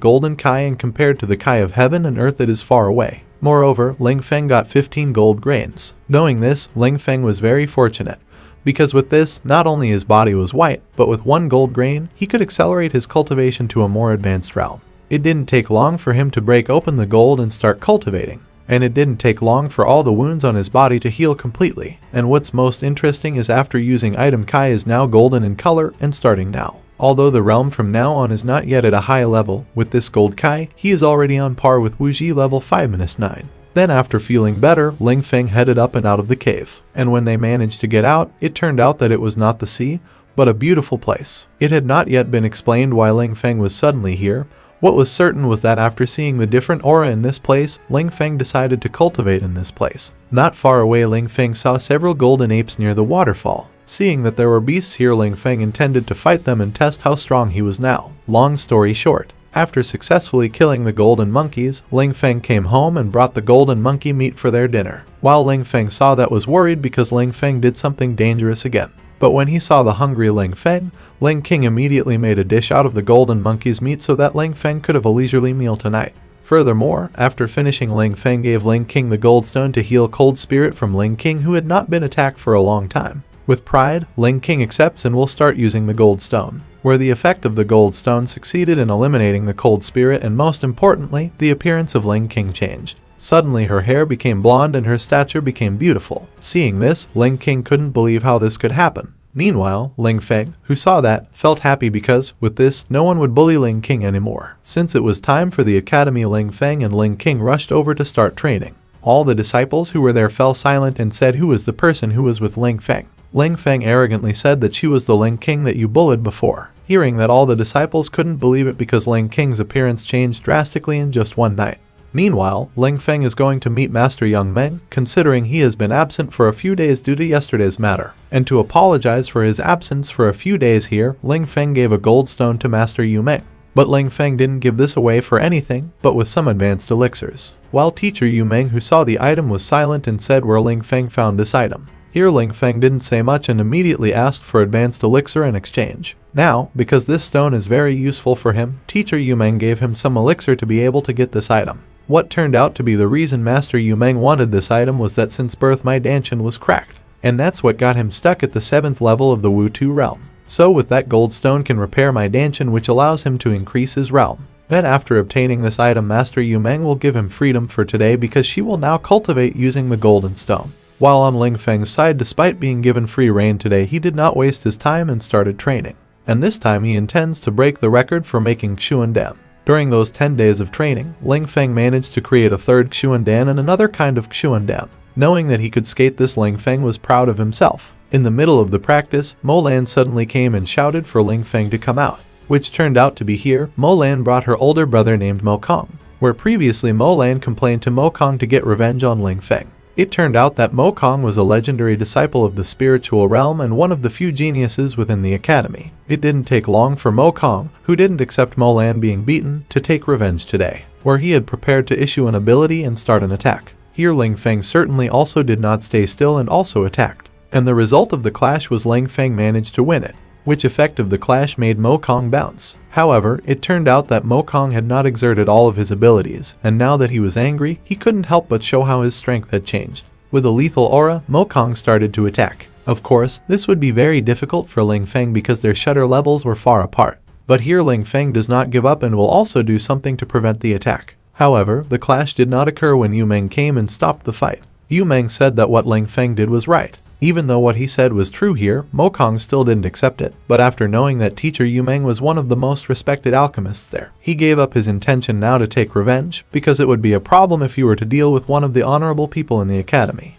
golden kai, and compared to the kai of heaven and earth it is far away. Moreover, Ling Feng got 15 gold grains. Knowing this, Ling Feng was very fortunate. Because with this, not only his body was white, but with 1 gold grain, he could accelerate his cultivation to a more advanced realm. It didn't take long for him to break open the gold and start cultivating. And it didn't take long for all the wounds on his body to heal completely. And what's most interesting is after using item Kai is now golden in color and starting now. Although the realm from now on is not yet at a high level, with this gold Kai, he is already on par with Wu Ji level 5-9. Then after feeling better, Ling Feng headed up and out of the cave. And when they managed to get out, it turned out that it was not the sea, but a beautiful place. It had not yet been explained why Ling Feng was suddenly here. What was certain was that after seeing the different aura in this place, Ling Feng decided to cultivate in this place. Not far away, Ling Feng saw several golden apes near the waterfall. Seeing that there were beasts here, Ling Feng intended to fight them and test how strong he was now. Long story short, after successfully killing the golden monkeys, Ling Feng came home and brought the golden monkey meat for their dinner. While Ling Feng saw that, was worried because Ling Feng did something dangerous again. But when he saw the hungry Ling Feng, Ling King immediately made a dish out of the golden monkey's meat so that Ling Feng could have a leisurely meal tonight. Furthermore, after finishing, Ling Feng gave Ling King the gold stone to heal cold spirit from Ling King, who had not been attacked for a long time. With pride, Ling King accepts and will start using the gold stone, where the effect of the gold stone succeeded in eliminating the cold spirit, and most importantly, the appearance of Ling King changed. Suddenly her hair became blonde and her stature became beautiful. Seeing this, Ling King couldn't believe how this could happen. Meanwhile, Ling Feng, who saw that, felt happy because, with this, no one would bully Ling King anymore. Since it was time for the academy, Ling Feng and Ling King rushed over to start training. All the disciples who were there fell silent and said, "Who was the person who was with Ling Feng?" Ling Feng arrogantly said that she was the Ling King that you bullied before. Hearing that, all the disciples couldn't believe it because Ling King's appearance changed drastically in just one night. Meanwhile, Ling Feng is going to meet Master Young Meng, considering he has been absent for a few days due to yesterday's matter. And to apologize for his absence for a few days here, Ling Feng gave a gold stone to Master Yu Meng. But Ling Feng didn't give this away for anything, but with some advanced elixirs. While teacher Yu Meng, who saw the item, was silent and said where Ling Feng found this item. Here Ling Feng didn't say much and immediately asked for advanced elixir in exchange. Now, because this stone is very useful for him, teacher Yu Meng gave him some elixir to be able to get this item. What turned out to be the reason Master Yu Meng wanted this item was that since birth my Danshan was cracked, and that's what got him stuck at the 7th level of the Wu Tu realm. So with that gold stone can repair my Danshan, which allows him to increase his realm. Then after obtaining this item, Master Yu Meng will give him freedom for today because she will now cultivate using the golden stone. While on Ling Feng's side, despite being given free reign today, he did not waste his time and started training. And this time he intends to break the record for making Xuan Dan. During those 10 days of training, Ling Feng managed to create a third Xuan Dan and another kind of Xuan Dan. Knowing that he could skate this, Ling Feng was proud of himself. In the middle of the practice, Mo Lan suddenly came and shouted for Ling Feng to come out, which turned out to be here. Mo Lan brought her older brother named Mo Kong, where previously Mo Lan complained to Mo Kong to get revenge on Ling Feng. It turned out that Mo Kong was a legendary disciple of the spiritual realm and one of the few geniuses within the academy. It didn't take long for Mo Kong, who didn't accept Mo Lan being beaten, to take revenge today, where he had prepared to issue an ability and start an attack. Here Ling Feng certainly also did not stay still and also attacked. And the result of the clash was Ling Feng managed to win it, which effect of the clash made Mo Kong bounce. However, it turned out that Mo Kong had not exerted all of his abilities, and now that he was angry, he couldn't help but show how his strength had changed. With a lethal aura, Mo Kong started to attack. Of course, this would be very difficult for Ling Feng because their shutter levels were far apart. But here Ling Feng does not give up and will also do something to prevent the attack. However, the clash did not occur when Yu Meng came and stopped the fight. Yu Meng said that what Ling Feng did was right. Even though what he said was true here, Mo Kong still didn't accept it. But after knowing that teacher Yu Meng was one of the most respected alchemists there, he gave up his intention now to take revenge, because it would be a problem if he were to deal with one of the honorable people in the academy.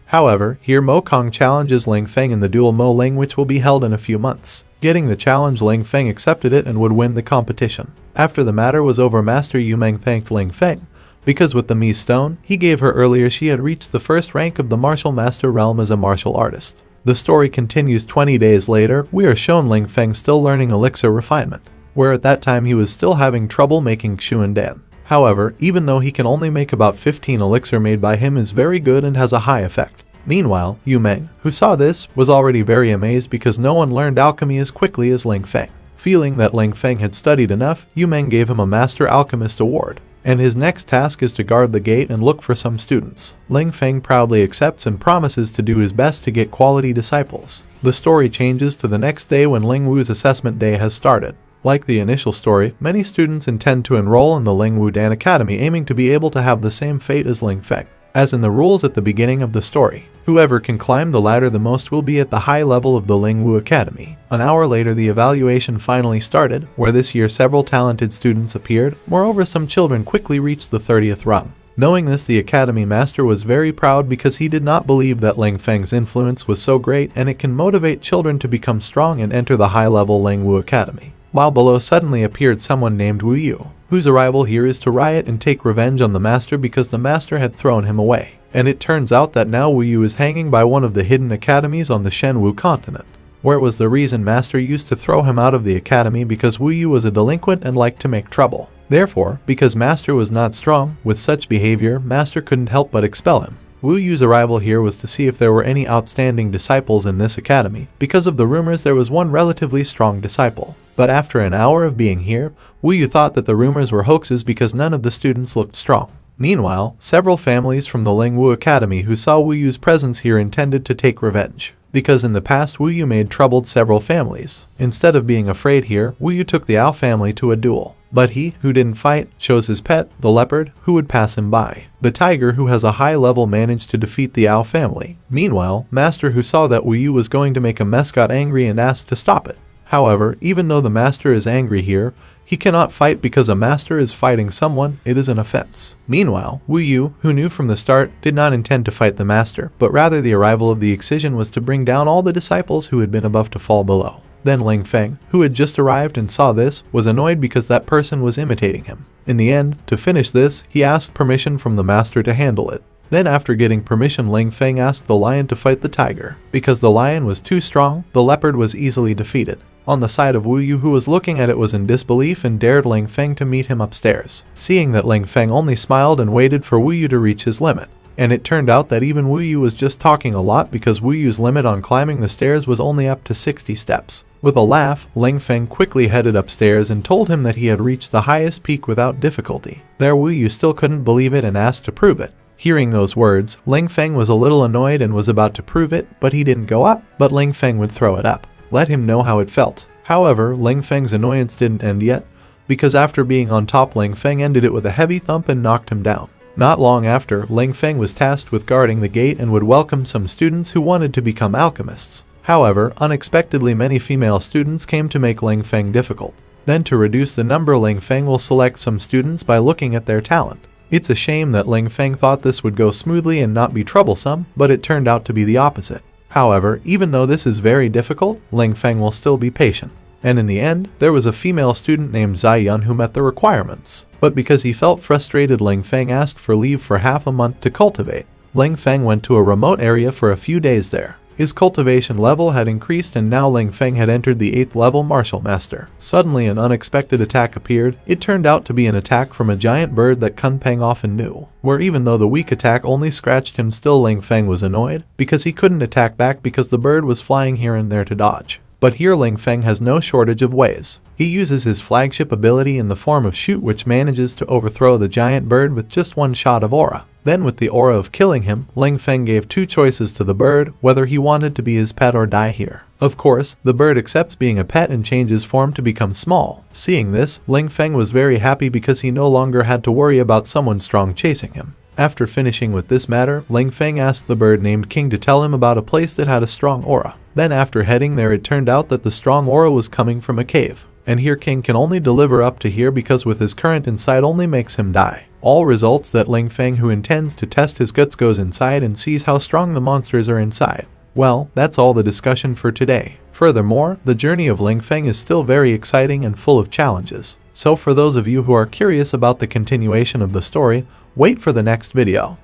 However, here Mo Kong challenges Ling Feng in the duel Mo Ling, which will be held in a few months. Getting the challenge, Ling Feng accepted it and would win the competition. After the matter was over, Master Yu Meng thanked Ling Feng, because with the Mi Stone he gave her earlier, she had reached the first rank of the martial master realm as a martial artist. The story continues. 20 days later, we are shown Ling Feng still learning elixir refinement, where at that time he was still having trouble making Xuandan. However, even though he can only make about 15, elixir made by him is very good and has a high effect. Meanwhile, Yu Meng, who saw this, was already very amazed because no one learned alchemy as quickly as Ling Feng. Feeling that Ling Feng had studied enough, Yu Meng gave him a Master Alchemist award, and his next task is to guard the gate and look for some students. Ling Feng proudly accepts and promises to do his best to get quality disciples. The story changes to the next day when Ling Wu's assessment day has started. Like the initial story, many students intend to enroll in the Ling Wu Dan Academy, aiming to be able to have the same fate as Ling Feng. As in the rules at the beginning of the story, whoever can climb the ladder the most will be at the high level of the Ling Wu Academy. An hour later, the evaluation finally started, where this year several talented students appeared. Moreover, some children quickly reached the 30th rung. Knowing this, the Academy Master was very proud because he did not believe that Ling Feng's influence was so great and it can motivate children to become strong and enter the high-level Ling Wu Academy. While below suddenly appeared someone named Wu Yu, whose arrival here is to riot and take revenge on the Master because the Master had thrown him away. And it turns out that now Wu Yu is hanging by one of the hidden academies on the Shenwu continent, where it was the reason Master used to throw him out of the academy because Wu Yu was a delinquent and liked to make trouble. Therefore, because Master was not strong with such behavior, Master couldn't help but expel him. Wu Yu's arrival here was to see if there were any outstanding disciples in this academy. Because of the rumors, there was one relatively strong disciple. But after an hour of being here, Wu Yu thought that the rumors were hoaxes because none of the students looked strong. Meanwhile, several families from the Ling Wu Academy who saw Wu Yu's presence here intended to take revenge, because in the past Wu Yu made troubled several families. Instead of being afraid here, Wu Yu took the Ao family to a duel. But he, who didn't fight, chose his pet, the leopard, who would pass him by. The tiger, who has a high level, managed to defeat the Ao family. Meanwhile, Master, who saw that Wu Yu was going to make a mess, got angry and asked to stop it. However, even though the Master is angry here, he cannot fight because a Master is fighting someone. It is an offense. Meanwhile, Wu Yu, who knew from the start, did not intend to fight the Master, but rather the arrival of the Excision was to bring down all the disciples who had been above to fall below. Then Ling Feng, who had just arrived and saw this, was annoyed because that person was imitating him. In the end, to finish this, he asked permission from the Master to handle it. Then after getting permission, Ling Feng asked the lion to fight the tiger. Because the lion was too strong, the leopard was easily defeated. On the side of Wu Yu, who was looking at it, was in disbelief and dared Ling Feng to meet him upstairs. Seeing that, Ling Feng only smiled and waited for Wu Yu to reach his limit. And it turned out that even Wu Yu was just talking a lot because Wu Yu's limit on climbing the stairs was only up to 60 steps. With a laugh, Ling Feng quickly headed upstairs and told him that he had reached the highest peak without difficulty. There Wu Yu still couldn't believe it and asked to prove it. Hearing those words, Ling Feng was a little annoyed and was about to prove it, but he didn't go up, but Ling Feng would throw it up. Let him know how it felt. However, Ling Feng's annoyance didn't end yet, because after being on top, Ling Feng ended it with a heavy thump and knocked him down. Not long after, Ling Feng was tasked with guarding the gate and would welcome some students who wanted to become alchemists. However, unexpectedly many female students came to make Ling Feng difficult. Then to reduce the number, Ling Feng will select some students by looking at their talent. It's a shame that Ling Feng thought this would go smoothly and not be troublesome, but it turned out to be the opposite. However, even though this is very difficult, Ling Feng will still be patient. And in the end, there was a female student named Zai Yun who met the requirements. But because he felt frustrated, Ling Feng asked for leave for half a month to cultivate. Ling Feng went to a remote area for a few days there. His cultivation level had increased and now Ling Feng had entered the 8th level martial master. Suddenly an unexpected attack appeared. It turned out to be an attack from a giant bird that Kun Peng often knew, where even though the weak attack only scratched him, still Ling Feng was annoyed because he couldn't attack back because the bird was flying here and there to dodge. But here Ling Feng has no shortage of ways. He uses his flagship ability in the form of Shoot, which manages to overthrow the giant bird with just one shot of aura. Then with the aura of killing him, Ling Feng gave two choices to the bird, whether he wanted to be his pet or die here. Of course, the bird accepts being a pet and changes form to become small. Seeing this, Ling Feng was very happy because he no longer had to worry about someone strong chasing him. After finishing with this matter, Ling Feng asked the bird named King to tell him about a place that had a strong aura. Then after heading there, it turned out that the strong aura was coming from a cave. And here King can only deliver up to here because with his current inside only makes him die. All results that Ling Feng, who intends to test his guts, goes inside and sees how strong the monsters are inside. Well, that's all the discussion for today. Furthermore, the journey of Ling Feng is still very exciting and full of challenges. So for those of you who are curious about the continuation of the story, wait for the next video.